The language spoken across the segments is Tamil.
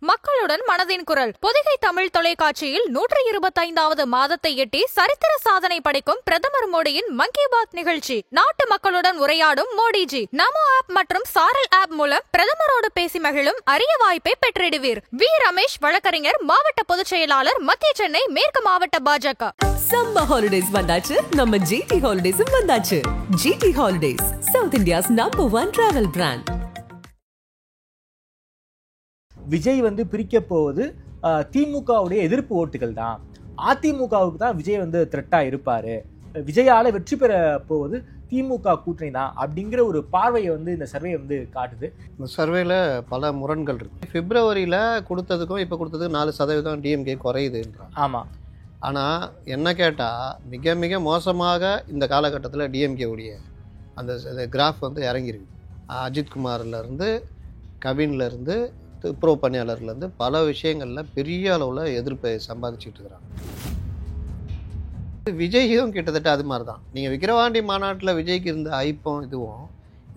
மக்களுடன் மனதின் குரல் பொதிகை தமிழ் தொலைக்காட்சியில் 125வது மாதத்தை எட்டி சரித்திர சாதனை படைக்கும் பிரதமர் மோடியின் மன் கி பாத் நிகழ்ச்சி. நாட்டு மக்களுடன் உரையாடும் மோடிஜி நமோ ஆப் மற்றும் சாரல் ஆப் மூலம் பிரதமரோடு பேசி மகிழும் அரிய வாய்ப்பை பெற்றிடுவீர். வி ரமேஷ் வழக்கறிஞர், மாவட்ட பொதுச் செயலாளர், மத்திய சென்னை மேற்கு மாவட்ட பாஜக. சம்மர் ஹாலிடேஸ் வந்தாச்சு, நம்ம ஜிடி ஹாலிடேஸும் வந்தாச்சு. GT holidays, south India's number 1 travel brand. Vijay பிரிக்க போவது திமுகவுடைய எதிர்ப்பு ஓட்டுகள் தான். அதிமுகவுக்கு தான் விஜய் த்ரெட்டா இருப்பாரு. விஜயால வெற்றி பெற போவது திமுக கூட்டணி தான் அப்படிங்கிற ஒரு பார்வையை இந்த சர்வே காட்டுது. இந்த சர்வேல பல முரண்கள் இருக்கு. பிப்ரவரியில கொடுத்ததுக்கும் இப்ப கொடுத்ததுக்கும் 4% டிஎம்கே குறையுதுன்றான். ஆமா, ஆனால் என்ன கேட்டால் மிக மிக மோசமாக இந்த காலகட்டத்தில் டிஎம்கே உடைய அந்த கிராஃப் இறங்கியிருக்கு. அஜித்குமார்லேருந்து, கவின்லேருந்து, துப்புரவு பணியாளர்லேருந்து பல விஷயங்களில் பெரிய அளவில் எதிர்ப்பை சம்பாதிச்சுட்டு இருக்கிறாங்க. விஜயும் கிட்டத்தட்ட அது மாதிரி தான். நீங்கள் விக்கிரவாண்டி மாநாட்டில் விஜய்க்கு இருந்த ஐப்பம் இதுவும்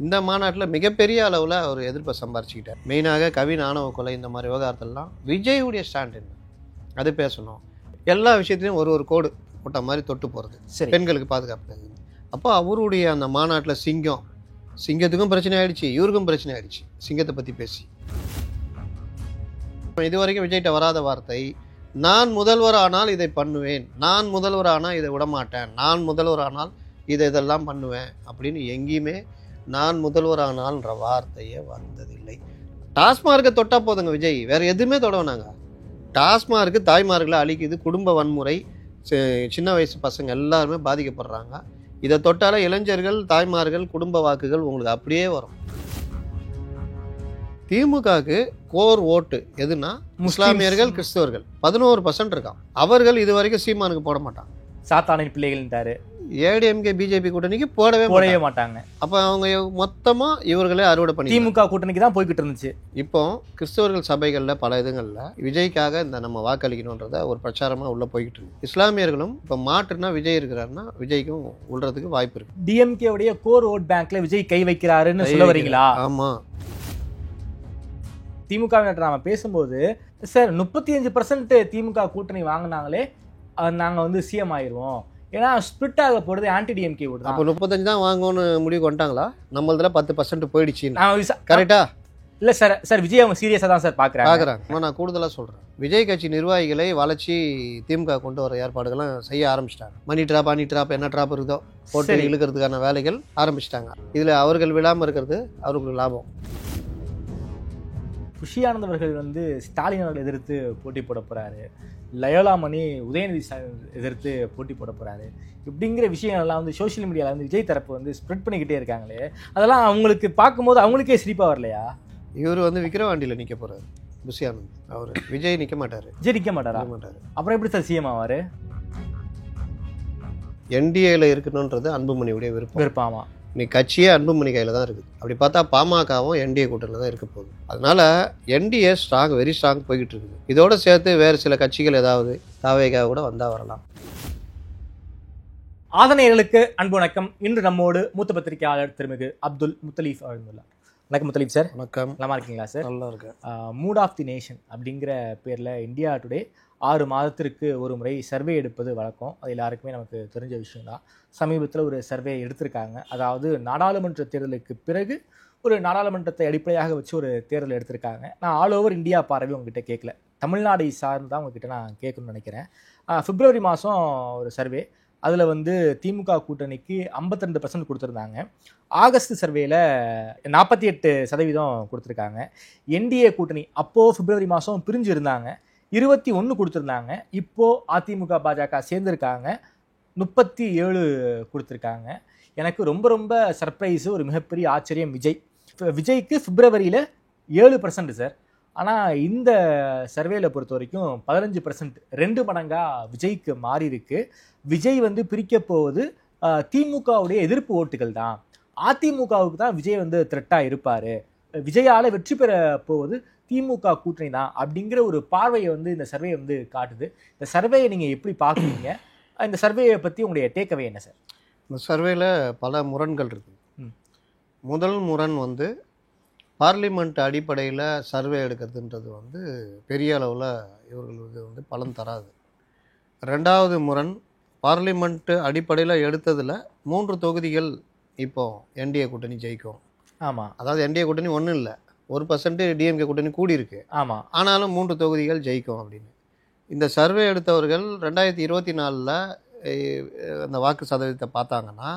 இந்த மாநாட்டில் மிகப்பெரிய அளவில் அவர் எதிர்ப்பை சம்பாதிச்சுக்கிட்டார். மெயினாக கவின் ஆணவ கொலை இந்த மாதிரி விவகாரத்திலாம் விஜயுடைய ஸ்டாண்ட் என்ன அது பேசணும். எல்லா விஷயத்துலையும் ஒரு கோடு போட்ட மாதிரி தொட்டு போகிறது, பெண்களுக்கு பாதுகாப்பு. அப்போ அவருடைய அந்த மாநாட்டில் சிங்கத்துக்கும் பிரச்சனை ஆயிடுச்சு, இவருக்கும் பிரச்சனை ஆயிடுச்சு. சிங்கத்தை பற்றி பேசி இது வரைக்கும் விஜய்கிட்ட வராத வார்த்தை, நான் முதல்வர் ஆனால் இதை பண்ணுவேன், நான் முதல்வர் ஆனால் இதை விடமாட்டேன், நான் முதல்வர் ஆனால் இதெல்லாம் பண்ணுவேன் அப்படின்னு எங்கேயுமே நான் முதல்வர் ஆனால்ன்ற வார்த்தையே வந்ததில்லை. டாஸ்மார்க்கை தொட்டா போதுங்க விஜய், வேற எதுவுமே தொடவினாங்க. டாஸ்மார்க்கு தாய்மார்களை அழிக்குது, குடும்ப வன்முறை, சின்ன வயசு பசங்க எல்லாருமே பாதிக்கப்படுறாங்க. இதை தொட்டால இளைஞர்கள், தாய்மார்கள், குடும்ப வாக்குகள் உங்களுக்கு அப்படியே வரும். திமுகவுக்கு கோர் ஓட்டு எதுனா முஸ்லாமியர்கள், கிறிஸ்தவர்கள் 11% இருக்கான். அவர்கள் இது வரைக்கும் சீமானுக்கு போட மாட்டாங்க. சாத்தானின் பிள்ளைகள் ஏடிஎம்கே பிஜேபி கூட்டணிக்கு போடவே மாட்டாங்க. அப்போ அவங்க மொத்தமாக இவர்களே அறுவடை பண்ணி திமுக கூட்டணிக்கு தான் போய்கிட்டு இருந்துச்சு. இப்போ கிறிஸ்தவர்கள் சபைகளில் பல இதுகளில் விஜய்க்காக இந்த நம்ம வாக்களிக்கணுன்றத ஒரு பிரச்சாரமாக உள்ளே போய்கிட்டு இருக்கு. இஸ்லாமியர்களும் இப்போ மாற்றுனா விஜய் இருக்கிறாருன்னா விஜய்க்கும் உள்ளதுக்கு வாய்ப்பு இருக்கு. டிஎம்கே உடைய கோர் ஓட் பேங்க்ல விஜய் கை வைக்கிறாருன்னு சொல்ல வரீங்களா? ஆமா, திமுகவினர் நாம பேசும்போது சார் 35% திமுக கூட்டணி வாங்கினாங்களே நாங்கள் சிஎம் ஆயிடுவோம், ஏன்னா ஸ்பிரிட் ஆக போகிறது ஆன்டி டிஎம்கே ஓட்டு. அப்போ 35 தான் வாங்கணும்னு முடிவு கொண்டாங்களா? நம்மளதுல 10% போயிடுச்சு. கரெக்டா? இல்லை சார் விஜய் அவங்க சீரியஸாக தான் சார் பார்க்குறாங்க. நான் கூடுதலாக சொல்கிறேன், விஜய் கட்சி நிர்வாகிகளை வளர்ச்சி திமுக கொண்டு வர ஏற்பாடுகளும் செய்ய ஆரம்பிச்சிட்டாங்க. மணி ட்ராப் என்ன ட்ராப் இருக்குதோ போட்டு இழுக்கிறதுக்கான வேலைகள் ஆரம்பிச்சிட்டாங்க. இதில் அவர்கள் விழாமல் இருக்கிறது அவர்களுக்கு லாபம். குஷி ஆனந்த் அவர்கள் ஸ்டாலின் அவர்கள் எதிர்த்து போட்டி போட போகிறாரு, லயோலா மணி உதயநிதி எதிர்த்து போட்டி போட போகிறாரு. இப்படிங்கிற விஷயங்கள்லாம் சோஷியல் மீடியாவில் விஜய் தரப்பு ஸ்ப்ரெட் பண்ணிக்கிட்டே இருக்காங்களே, அதெல்லாம் அவங்களுக்கு பார்க்கும்போது அவங்களுக்கே சிரிப்பாக வரலையா? இவர் விக்கிரவாண்டியில் நிற்க போகிறாரு குஷி ஆனந்த். அவர் விஜய் நிற்க மாட்டார். விஜய் நிற்க மாட்டாரா? அப்புறம் எப்படி சார் சிஎம் ஆவார்? என்டிஏல இருக்கணுன்றது அன்புமணியுடைய விருப்பம். நீ கட்சியே அன்புமணி கையில் தான் இருக்குது. அப்படி பார்த்தா பாமகவும் என்டிஏ கூட்டணியில் தான் இருக்க போகுது. அதனால என்டிஏ வெரி ஸ்ட்ராங் போய்கிட்டு இருக்குது. இதோட சேர்த்து வேறு சில கட்சிகள் ஏதாவது தாவேகா கூட வந்தால் வரலாம். ஆதனையர்களுக்கு அன்பு வணக்கம். இன்று நம்மோடு மூத்த பத்திரிகையாளர் திருமிகு அப்துல் முத்தலீஃப் அவர்கள். வணக்கம் முத்தலீஃப் சார். வணக்கம். நல்லா இருக்கீங்களா சார்? நல்லா இருக்கேன். மூட் ஆஃப் தி நேஷன் அப்படிங்கிற பேரில் இந்தியா டுடே 6 மாதத்திற்கு ஒரு முறை சர்வே எடுப்பது வழக்கம். அது எல்லாருக்குமே நமக்கு தெரிஞ்ச விஷயம்தான். சமீபத்தில் ஒரு சர்வே எடுத்திருக்காங்க. அதாவது நாடாளுமன்ற தேர்தலுக்கு பிறகு ஒரு நாடாளுமன்றத்தை அடிப்படையாக வச்சு ஒரு தேர்தல் எடுத்திருக்காங்க. நான் ஆல் ஓவர் இந்தியா பார்வை உங்ககிட்ட கேட்கல, தமிழ்நாடை சார்ந்து தான் உங்ககிட்ட நான் கேட்கணும்னு நினைக்கிறேன். பிப்ரவரி மாதம் ஒரு சர்வே, அதில் திமுக கூட்டணிக்கு 52% கொடுத்துருந்தாங்க. ஆகஸ்ட் சர்வேல 48% கொடுத்துருக்காங்க. என்டிஏ கூட்டணி அப்போது பிப்ரவரி மாதம் பிரிஞ்சு இருந்தாங்க, 21 கொடுத்துருந்தாங்க. இப்போது அதிமுக பாஜக சேர்ந்துருக்காங்க, 37 கொடுத்துருக்காங்க. எனக்கு ரொம்ப ரொம்ப சர்ப்ரைஸு, ஒரு மிகப்பெரிய ஆச்சரியம் விஜய்க்கு பிப்ரவரியில் 7% சார். ஆனால் இந்த சர்வேல பொறுத்த வரைக்கும் 15%, 2 மடங்காக விஜய்க்கு மாறி இருக்கு. விஜய் பிரிக்க போவது திமுகவுடைய எதிர்ப்பு ஓட்டுகள் தான். அதிமுகவுக்கு தான் விஜய் த்ரெட்டாக இருப்பார். விஜயால வெற்றி பெற போவது திமுக கூட்டணி தான் அப்படிங்கிற ஒரு பார்வையை இந்த சர்வே காட்டுது. இந்த சர்வேயை நீங்கள் எப்படி பார்க்குறீங்க? இந்த சர்வேயை பற்றி உங்களுடைய டேக்அவே என்ன சார்? இந்த சர்வேல பல முரண்கள் இருக்குது. முதல் முரண் பார்லிமெண்ட் அடிப்படையில் சர்வே எடுக்கிறதுன்றது வந்து பெரிய அளவில் இவர்களுக்கு வந்து பலன் தராது. ரெண்டாவது முரண், பார்லிமெண்ட் அடிப்படையில் எடுத்ததில் 3 தொகுதிகள் இப்போ என்டிஏ கூட்டணி ஜெயிக்கும். ஆமாம், அதாவது என்டிஏ கூட்டணி ஒன்றும் இல்லை, 1% டிஎம்கே கூட்டணி கூடியிருக்கு. ஆமாம், ஆனாலும் 3 தொகுதிகள் ஜெயிக்கும் அப்படின்னு இந்த சர்வே எடுத்தவர்கள் 2024 அந்த வாக்கு சதவீதத்தை பார்த்தாங்கன்னா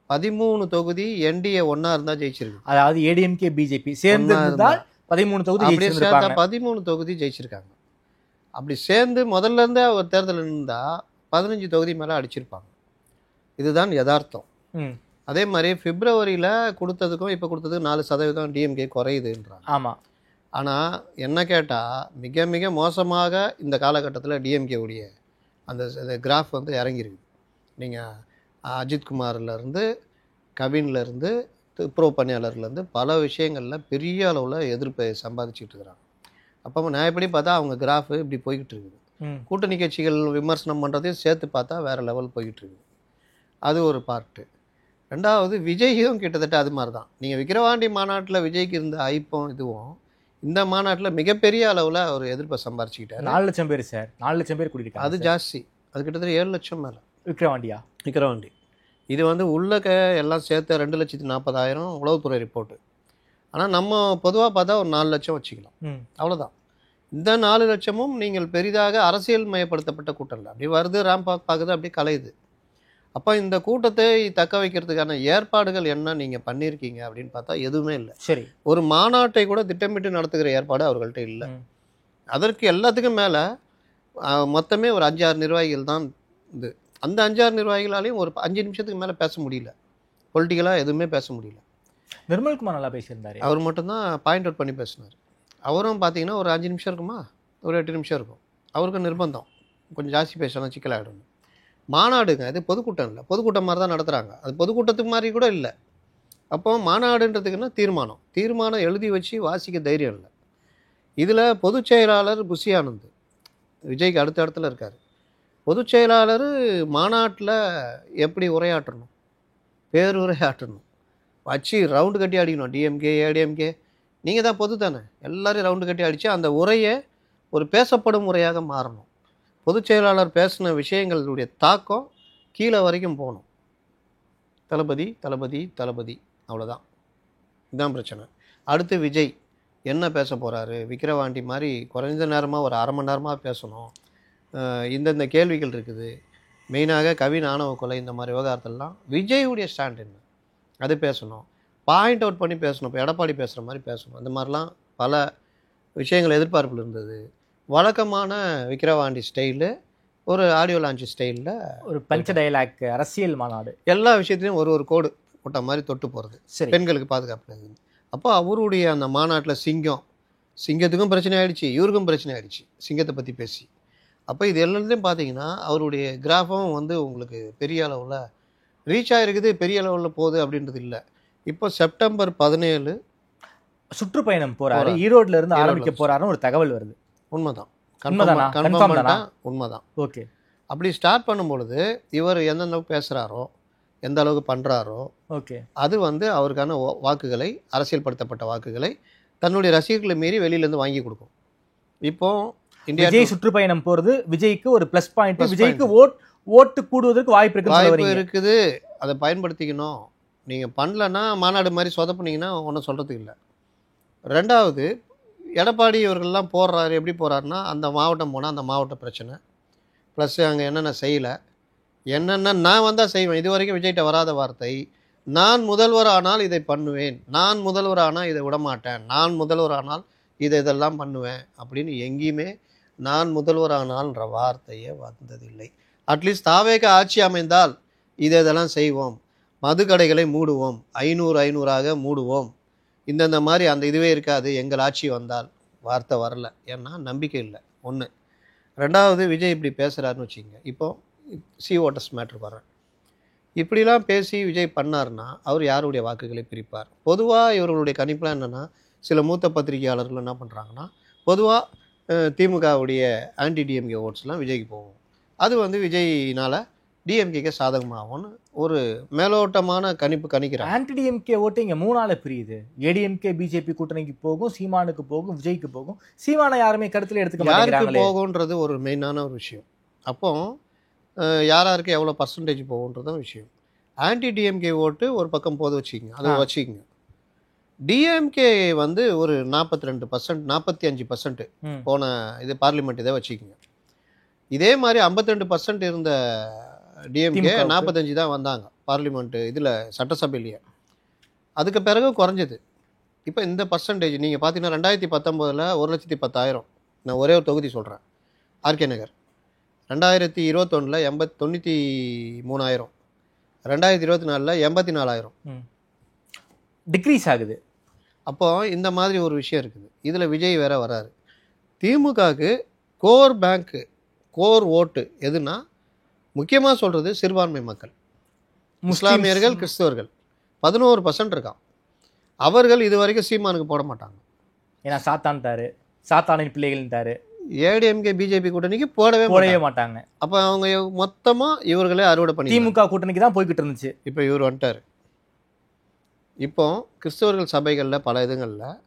13 தொகுதி என்டிஏ ஒன்றா இருந்தால் ஜெயிச்சிருக்கு. அதாவது ஏடிஎம்கே பிஜேபி சேர்ந்து இருந்தால் 13 தொகுதி அப்படியே சேர்த்தா ஜெயிச்சிருப்பாங்க. 13 தொகுதி ஜெயிச்சிருக்காங்க. அப்படி சேர்ந்து முதல்ல இருந்தே ஒரு தேர்தல் இருந்தால் 15 தொகுதி மேலே அடிச்சிருப்பாங்க. இதுதான் யதார்த்தம். ம், அதே மாதிரி பிப்ரவரியில் கொடுத்ததுக்கும் இப்போ கொடுத்ததுக்கும் 4% டிஎம்கே குறையுதுன்றாங்க. ஆமாம், ஆனால் என்ன கேட்டால் மிக மிக மோசமாக இந்த காலகட்டத்தில் டிஎம்கே உடைய அந்த கிராஃப் வந்து இறங்கியிருக்கு. நீங்கள் அஜித்குமார்லேருந்து கவின்லேருந்து துப்புரவு பணியாளர்லேருந்து பல விஷயங்களில் பெரிய அளவில் எதிர்ப்பை சம்பாதிச்சுட்டு இருக்கிறாங்க. அப்போ நான் எப்படி பார்த்தா அவங்க கிராஃபு இப்படி போய்கிட்டு இருக்குது. ம், கூட்டணி கட்சிகள் விமர்சனம் பண்ணுறதையும் சேர்த்து பார்த்தா வேறு லெவல் போய்கிட்டு இருக்குது. அது ஒரு பார்ட்டு. ரெண்டாவது விஜயும் கிட்டத்தட்ட அது மாதிரி தான். நீங்கள் விக்கிரவாண்டி மாநாட்டில் விஜய்க்கு இருந்த ஐப்பம் இதுவும் இந்த மாநாட்டில் மிகப்பெரிய அளவில் ஒரு எதிர்ப்பை சம்பாரிச்சுக்கிட்டாரு. 4 லட்சம் பேர் சார், 4 லட்சம் பேர் கூட்டியிருக்காங்க. அது ஜாஸ்தி. அது கிட்டத்தட்ட 7 லட்சம் மேலே விக்ரவாண்டியா? விக்கிரவாண்டி. இது வந்து உள்ளக்க எல்லாம் சேர்த்து 2,40,000 உளவுத்துறை ரிப்போர்ட்டு. ஆனால் நம்ம பொதுவாக பார்த்தா ஒரு 4 லட்சம் வச்சுக்கலாம், ம், அவ்வளோதான். இந்த 4 லட்சமும் நீங்கள் பெரிதாக அரசியல் மயப்படுத்தப்பட்ட கூட்டம் இல்லை. அப்படி வருது, ரேம்ப் பார்க்குது, அப்படி கலையுது. அப்போ இந்த கூட்டத்தை தக்க வைக்கிறதுக்கான ஏற்பாடுகள் என்ன நீங்கள் பண்ணியிருக்கீங்க அப்படின்னு பார்த்தா எதுவுமே இல்லை. சரி, ஒரு மாநாட்டை கூட திட்டமிட்டு நடத்துகிற ஏற்பாடு அவர்கள்ட்ட இல்லை. ம், அதற்கு எல்லாத்துக்கும் மேலே மொத்தமே ஒரு 5-6 நிர்வாகிகள் தான் இது. அந்த 5-6 நிர்வாகிகளாலையும் ஒரு 5 நிமிஷத்துக்கு மேலே பேச முடியல, பொலிட்டிக்கலாக எதுவுமே பேச முடியல. நிர்மல்குமார் நல்லா பேசியிருந்தாரு. அவர் மட்டும்தான் பாயிண்ட் அவுட் பண்ணி பேசினார். அவரும் பார்த்தீங்கன்னா ஒரு 5 நிமிஷம் இருக்குமா, ஒரு 8 நிமிஷம் இருக்கும். அவருக்கு நிர்பந்தம், கொஞ்சம் ஜாஸ்தி பேசணும், சிக்கலாகிடும். மாநாடுங்க, இது பொதுக்கூட்டம் இல்லை, பொதுக்கூட்டம் மாதிரி தான் நடத்துகிறாங்க. அது பொதுக்கூட்டத்துக்கு மாதிரி கூட இல்லை. அப்போ மாநாடுன்றதுக்குன்னா தீர்மானம் எழுதி வச்சு வாசிக்க தைரியம் இல்லை. இதில் பொதுச் செயலாளர் புஷி ஆனந்த் விஜய்க்கு அடுத்த இடத்துல இருக்கார். பொதுச் செயலாளர் மாநாட்டில் எப்படி உரையாற்றணும், பேருரையாற்றணும், வச்சு ரவுண்டு கட்டி அடிக்கணும். டிஎம்கே ஏடிஎம்கே நீங்கள் தான் பொது தானே, எல்லோரும் ரவுண்டு கட்டி அடித்து அந்த உரையை ஒரு பேசப்படும் உரையாக மாறணும். பொதுச் செயலாளர் பேசின விஷயங்களுடைய தாக்கம் கீழே வரைக்கும் போகணும். தளபதி தளபதி தளபதி, அவ்வளோதான். இதுதான் பிரச்சனை. அடுத்து விஜய் என்ன பேச போகிறாரு, விக்கிரவாண்டி மாதிரி குறைந்த நேரமாக ஒரு 1/2 மணி நேரமாக பேசணும். இந்தந்த கேள்விகள் இருக்குது, மெயினாக கவின் ஆணவ கொலை இந்த மாதிரி விவகாரத்திலாம் விஜயுடைய ஸ்டாண்ட் என்ன அது பேசணும், பாயிண்ட் அவுட் பண்ணி பேசணும். இப்போ எடப்பாடி பேசுகிற மாதிரி பேசணும். இந்த மாதிரிலாம் பல விஷயங்கள் எதிர்பார்ப்பில் இருந்தது. வழக்கமான விக்கிரவாண்டி ஸ்டைலு, ஒரு ஆடியோ லான்ச் ஸ்டைலில் ஒரு பஞ்ச டயலாக் அரசியல் மாநாடு, எல்லா விஷயத்துலையும் ஒரு கோடு போட்ட மாதிரி தொட்டு போகிறது. சரி, பெண்களுக்கு பாதுகாப்பு. அப்போ அவருடைய அந்த மாநாட்டில் சிங்கத்துக்கும் பிரச்சனை ஆகிடுச்சு, இவருக்கும் பிரச்சனை ஆகிடுச்சு சிங்கத்தை பற்றி பேசி. அப்போ இது எல்லாத்தையும் பார்த்தீங்கன்னா அவருடைய கிராஃபும் வந்து உங்களுக்கு பெரிய அளவில் ரீச் ஆகிருக்குது, பெரிய அளவில் போகுது அப்படின்றது இல்லை. இப்போ செப்டம்பர் 17 சுற்றுப்பயணம் போறாரு, ஈரோட்ல இருந்து ஆரம்பிக்க போறாருன்னு ஒரு தகவல் வருது. உண்மைதான், உண்மைதானா? கன்ஃபார்ம் தானா? உண்மைதான். ஓகே, அப்படி ஸ்டார்ட் பண்ணும்பொழுது இவர் எந்த அளவுக்கு பேசுகிறாரோ, எந்த அளவுக்கு பண்ணுறாரோ, ஓகே, அது வந்து அவருக்கான வாக்குகளை, அரசியல்படுத்தப்பட்ட வாக்குகளை தன்னுடைய ரசிகர்களை மீறி வெளியிலேருந்து வாங்கி கொடுக்கும். இப்போ இந்தியா விஜய் சுற்றுப்பயணம் போறது விஜய்க்கு ஒரு பிளஸ் பாயிண்ட். விஜய்க்கு ஓட்டு கூடுவதற்கு வாய்ப்பு இருக்குது. அதை பயன்படுத்திக்கணும். நீங்கள் பண்ணலன்னா மாநாடு மாதிரி சொதப்புனீங்கன்னா ஒன்றும் சொல்கிறதுக்கு இல்லை. ரெண்டாவது, எடப்பாடி இவர்கள்லாம் போடுறாரு, எப்படி போகிறாருன்னா அந்த மாவட்டம் போனால் அந்த மாவட்ட பிரச்சனை, ப்ளஸ் அங்கே என்னென்ன செய்யலை, என்னென்ன நான் வந்தால் செய்வேன். இது வரைக்கும் விஜய்கிட்ட வராத வார்த்தை, நான் முதல்வர் ஆனால் இதை பண்ணுவேன், நான் முதல்வர் ஆனால் இதை விடமாட்டேன், நான் முதல்வர் ஆனால் இதெல்லாம் பண்ணுவேன் அப்படின்னு எங்கேயுமே நான் முதல்வர் ஆனால்ன்ற வார்த்தையே வந்ததில்லை. அட்லீஸ்ட் தாவேக ஆட்சி அமைந்தால் இதெல்லாம் செய்வோம், மதுக்கடைகளை மூடுவோம், 500 மூடுவோம், இந்தந்த மாதிரி அந்த இதுவே இருக்காது எங்கள் ஆட்சி வந்தால், வார்த்தை வரல. ஏன்னா நம்பிக்கை இல்லை, ஒன்று. ரெண்டாவது, விஜய் இப்படி பேசுகிறாருன்னு வச்சுக்கோங்க. இப்போது ஓட்டர்ஸ் மேட்ரு வர்றேன், இப்படிலாம் பேசி விஜய் பண்ணார்னா அவர் யாருடைய வாக்குகளை பிரிப்பார்? பொதுவாக இவர்களுடைய கணிப்பெலாம் என்னென்னா, சில மூத்த பத்திரிகையாளர்கள் என்ன பண்ணுறாங்கன்னா, பொதுவாக திமுகவுடைய ஆன்டி டிஎம்கே ஓட்ஸ்லாம் விஜய்க்கு போகும், அது வந்து விஜய்னால் டிஎம்கேக்கு சாதகமாகும்னு ஒரு மேலோட்டமான கணிப்பு கணிக்கிறாங்க. ஆன்டி-டிஎம்கே ஓட்டு இங்க 3 பிரியுது. ஏடிஎம்கே பிஜேபி கூட்டணிக்கு போகும், சீமானுக்கு போகும், விஜய்க்கு போகும். சீமானை யாருமே கருத்துல எடுத்துக்க யாருக்கு மாட்டேங்கிறாங்களே. போகுன்றது ஒரு மெயினான ஒரு விஷயம். அப்போ யாராருக்கு எவ்வளோ பர்சன்டேஜ் போகுன்றதான் விஷயம். ஆன்டி-டிஎம்கே ஓட்டு ஒரு பக்கம் போது வச்சுக்கோங்க, அதை வச்சுக்கோங்க. டிஎம்கே வந்து ஒரு 42%, 45% போன இது பார்லிமெண்ட் இதை வச்சுக்கோங்க. இதே மாதிரி 52% இருந்த டிஎம்கே 45 தான் வந்தாங்க பார்லிமெண்ட் இதில், சட்டசபையிலேயே. அதுக்கு பிறகு குறைஞ்சது. இப்போ இந்த பர்சன்டேஜ் நீங்கள் பார்த்தீங்கன்னா 2019 1,10,000, நான் ஒரே ஒரு தொகுதி சொல்கிறேன், ஆர்கே நகர். 2021 93,000, 2024 84,000 டிக்ரீஸ் ஆகுது. அப்போ இந்த மாதிரி ஒரு விஷயம் இருக்குது. இதில் விஜய் வேற வராரு. திமுகவுக்கு கோர் பேங்க்கு, கோர் ஓட்டு எதுனா முக்கியமாக சொல்கிறது சிறுபான்மை மக்கள், முஸ்லாமியர்கள், கிறிஸ்தவர்கள் 11% இருக்கான். அவர்கள் இது வரைக்கும் சீமானுக்கு போட மாட்டாங்க. ஏன்னா சாத்தான்ட்டாரு, சாத்தானின் பிள்ளைகள்ட்டாரு. ஏடிஎம்கே பிஜேபி கூட்டணிக்கு போடவே மாட்டாங்க. அப்போ அவங்க மொத்தமாக இவர்களே அறுவடை பண்ணி திமுக கூட்டணிக்கு தான் போய்கிட்டு இருந்துச்சு. இப்போ இவர் வந்துட்டார். இப்போ கிறிஸ்தவர்கள் சபைகளில் பல இதுங்களில்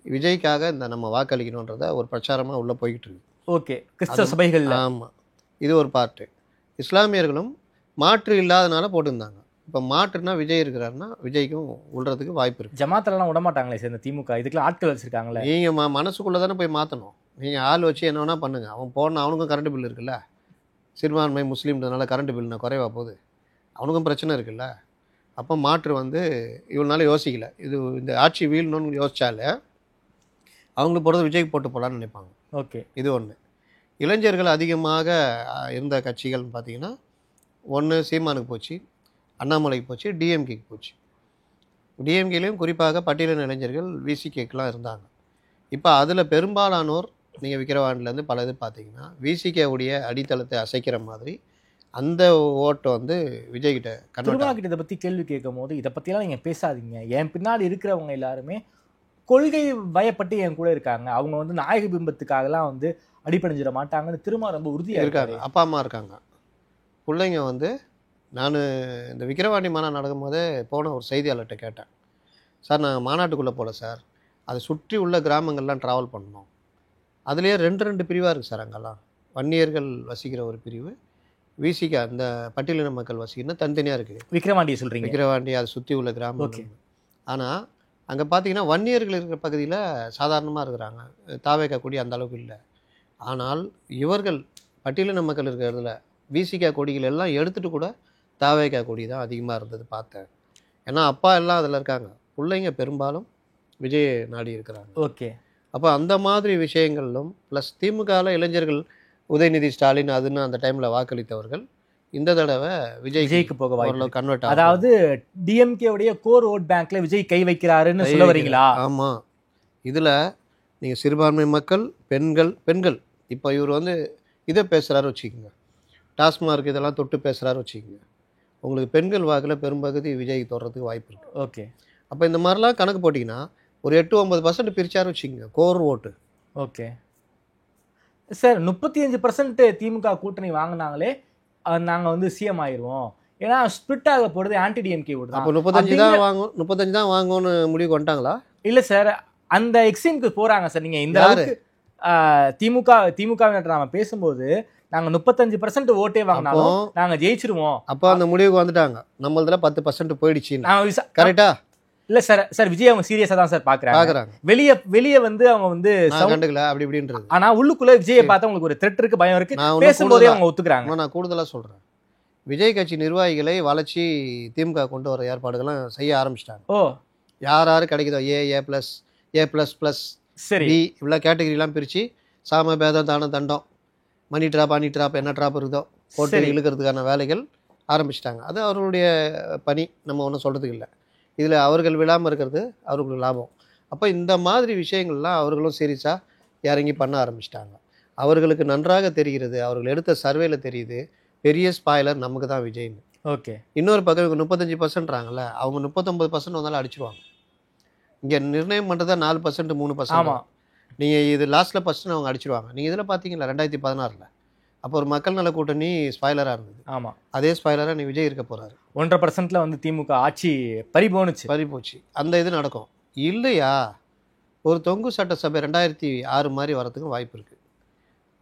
விஜய்க்காக இந்த நம்ம வாக்களிக்கணுன்றத ஒரு பிரச்சாரமாக உள்ளே போய்கிட்டு இருக்கு. ஓகே, கிறிஸ்தவ சபைகள். ஆமாம், இது ஒரு பார்ட்டு. இஸ்லாமியர்களும் மாற்று இல்லாதனால போட்டிருந்தாங்க. இப்போ மாற்றுனா விஜய் இருக்கிறாருன்னா விஜய்க்கும் விடுறதுக்கு வாய்ப்பு இருக்குது. ஜமாத்தெல்லாம் விட மாட்டாங்களே சார் இந்த திமுக, இதுக்கெல்லாம் ஆட்கள் வச்சுருக்காங்களே. நீங்கள் மனசுக்குள்ளே தானே போய் மாற்றணும். நீங்கள் ஆள் வச்சு என்ன வேணால் பண்ணுங்கள். அவன் போன அவனுக்கும் கரண்ட் பில் இருக்குல்ல, சிறுபான்மை முஸ்லீம்ன்றதுனால கரண்ட் பில்னா குறைவா போகுது, அவனுக்கும் பிரச்சனை இருக்குல்ல. அப்போ மாற்று வந்து இவனால யோசிக்கல, இது இந்த ஆட்சி வீழணும்னு யோசிச்சாலே அவங்களுக்கு போகிறது விஜய்க்கு போட்டு போகலான்னு நினைப்பாங்க. ஓகே, இது ஒன்று. இளைஞர்கள் அதிகமாக இருந்த கட்சிகள்னு பார்த்தீங்கன்னா ஒன்று சீமானுக்கு போச்சு, அண்ணாமலைக்கு போச்சு, டிஎம்கேக்கு போச்சு. டிஎம்கேலையும் குறிப்பாக பட்டியலின இளைஞர்கள் விசிகேக்கெலாம் இருந்தாங்க. இப்போ அதில் பெரும்பாலானோர் நீங்கள் விக்கிரவாண்டிலேருந்து பல இது பார்த்தீங்கன்னா விசிகேவுடைய அடித்தளத்தை அசைக்கிற மாதிரி அந்த ஓட்டை வந்து விஜய்கிட்ட கிட்ட இதை பற்றி கேள்வி கேட்கும் போது இதை பற்றிலாம் நீங்கள் பேசாதீங்க, என் பின்னாடி இருக்கிறவங்க எல்லாருமே கொள்கை பயப்பட்டு என் கூட இருக்காங்க, அவங்க வந்து நாயக பிம்பத்துக்காகலாம் வந்து அடிப்படைஞ்சிட மாட்டாங்கன்னு திரும்ப ரொம்ப உறுதியாக இருக்காங்க. அப்பா அம்மா இருக்காங்க, பிள்ளைங்க வந்து. நான் இந்த விக்கிரவாண்டி மாநாடு நடக்கும்போதே போன ஒரு செய்தியாளர்கிட்ட கேட்டேன், சார் நாங்கள் மாநாட்டுக்குள்ளே போகல சார், அதை சுற்றி உள்ள கிராமங்கள்லாம் ட்ராவல் பண்ணோம், அதுலேயே 2 பிரிவாக இருக்குது சார். அங்கெல்லாம் வன்னியர்கள் வசிக்கிற ஒரு பிரிவு, விசிகா அந்த பட்டியலின மக்கள் வசிக்கணும்னா தனித்தனியாக இருக்குது. விக்கிரவாண்டியை சொல்கிறீங்க? விக்கிரவாண்டி அதை சுற்றி உள்ள கிராமம். ஆனால் அங்கே பார்த்தீங்கன்னா வன்னியர்கள் இருக்கிற பகுதியில் சாதாரணமாக இருக்கிறாங்க, தாவேக்கா கொடி அந்த அளவுக்கு இல்லை. ஆனால் இவர்கள் பட்டியலின மக்கள் இருக்கிறதுல விசிகா கொடிகள் எல்லாம் எடுத்துகிட்டு கூட தாவேக்கா கொடி தான் அதிகமாக இருந்தது பார்த்தேன். ஏன்னா அப்பா எல்லாம் அதில் இருக்காங்க, பிள்ளைங்க பெரும்பாலும் விஜய் நாடி இருக்கிறாங்க. ஓகே, அப்போ அந்த மாதிரி விஷயங்களும் ப்ளஸ் திமுகவில் இளைஞர்கள் உதயநிதி ஸ்டாலின் அதுன்னு அந்த டைமில் வாக்களித்தவர்கள் இந்த தடவை விஜய்க்கு போக வாய்ப்பு கன்வெர்ட். அதாவது டிஎம்கே உடைய கோர் ஓட் பேங்க்ல விஜய் கை வைக்கிறாருன்னு சொல்ல வரீங்களா? ஆமாம். இதில் நீங்கள் சிறுபான்மை மக்கள், பெண்கள் இப்போ இவர் வந்து இதை பேசுகிறாரு வச்சுக்கோங்க, டாஸ்மார்க் இதெல்லாம் தொட்டு பேசுகிறாரு வச்சுக்கோங்க, உங்களுக்கு பெண்கள் வாக்கில் பெரும்பகுதி விஜய்க்கு தொடர்றதுக்கு வாய்ப்பு இருக்குது. ஓகே, அப்போ இந்த மாதிரிலாம் கணக்கு போட்டிங்கன்னா ஒரு 8-9% பிரிச்சாரு வச்சுக்கோங்க கோர் ஓட்டு. ஓகே சார், 35% திமுக கூட்டணி வாங்கினாங்களே நாங்கள் வந்து சிஎம் ஆயிடுவோம், ஏன்னா ஸ்பிளிட் ஆக போகிறது ஆன்டி-டிஎம்கே ஓட்டு. அப்போ 35 தான் வாங்கும்னு முடிவு வந்துட்டாங்களா? இல்லை சார், அந்த எக்ஸ்ட்ரீமுக்கு போகிறாங்க சார். நீங்கள் இந்த அளவுக்கு திமுக நம்ம பேசும்போது நாங்கள் 35% ஓட்டே வாங்கினாலும் நாங்கள் ஜெயிச்சிருவோம், அப்போ அந்த முடிவுக்கு வந்துட்டாங்க. நம்மளதுல 10% போயிடுச்சு. கரெக்டா? இல்ல சார் விஜய் அவங்க சீரியஸா தான் சார் பாக்குறாங்க. வெளியே வந்து அவங்க வந்து கண்டுக்கல அப்படி இப்படின்றது. ஆனா உள்ளுக்குள்ள விஜயை பார்த்தா உங்களுக்கு ஒரு த்ரெட் இருக்கு, பயம் இருக்கு, பேசும்போதே அவங்க ஒத்துக்கிறாங்க. நான் கூடுதலா சொல்றேன், விஜய் கட்சி நிர்வாகிகளை வளர்ச்சி திமுக கொண்டு வர ஏற்பாடுகள்லாம் செய்ய ஆரம்பிச்சிட்டாங்க. ஓ, யார் கிடைக்குதோ A++, சரி, B இவ்வளோ கேட்டகரிலாம் பிரிச்சு சாம பேதம் தான தண்டம் மணி ட்ராப் என்ன ட்ராப் இருக்குதோ போட்டு இழுக்கிறதுக்கான வேலைகள் ஆரம்பிச்சிட்டாங்க. அது அவர்களுடைய பணி, நம்ம ஒன்றும் சொல்கிறதுக்கு இல்லை. இதில் அவர்கள் விழாமல் இருக்கிறது அவர்களுக்கு லாபம். அப்போ இந்த மாதிரி விஷயங்கள்லாம் அவர்களும் சீரியஸாக இறங்கி பண்ண ஆரம்பிச்சிட்டாங்க. அவர்களுக்கு நன்றாக தெரிகிறது, அவர்கள் எடுத்த சர்வேல தெரியுது, பெரிய ஸ்பாய்லர் நமக்கு தான் விஜய்னு. ஓகே, இன்னொரு பக்கம் இவங்க 35%றாங்கல்ல, அவங்க 39% வந்தாலும் அடிச்சிருவாங்க. இங்கே நிர்ணயம் பண்ணுறதா 4%, 3%. நீங்கள் இது லாஸ்ட்டில் ஃபஸ்ட்டு அவங்க அடிச்சிடுவாங்க. நீங்கள் இதில் பார்த்தீங்களா 2016 அப்போ ஒரு மக்கள் நல கூட்டணி ஸ்பாய்லராக இருந்தது. ஆமாம், அதே ஸ்பாய்லராக நீ விஜய் இருக்க போகிறாரு. 1.5% வந்து திமுக ஆட்சி பறி போச்சு. அந்த இது நடக்கும் இல்லையா? ஒரு தொங்கு சட்டசபை 2006 மாதிரி வரதுக்கு வாய்ப்பு இருக்குது.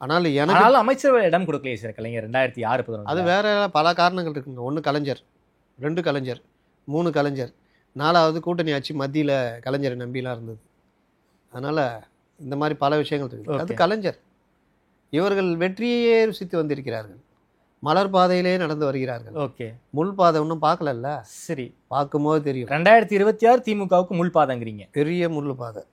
ஆனால் எனக்கு அமைச்சரவை இடம் கொடுக்கலையே சார் கலைஞர் 2006-11. அது வேற பல காரணங்கள் இருக்குங்க. 1 கலைஞர், 2 கலைஞர், 3 கலைஞர், 4வது கூட்டணி ஆட்சி மத்தியில் கலைஞரை நம்பிலாம் இருந்தது. அதனால் இந்த மாதிரி பல விஷயங்கள் இருக்குது. அது கலைஞர். இவர்கள் வெற்றியே ருசித்து வந்திருக்கிறார்கள். மலர் பாதையிலே நடந்து வருகிறார்கள். ஓகே, முள் பாதை ஒன்றும் பார்க்கலல்ல. சரி, பார்க்கும்போது தெரியும். 2026 திமுகவுக்கு முள் பாதைங்கிறீங்க. பெரிய முள் பாதை,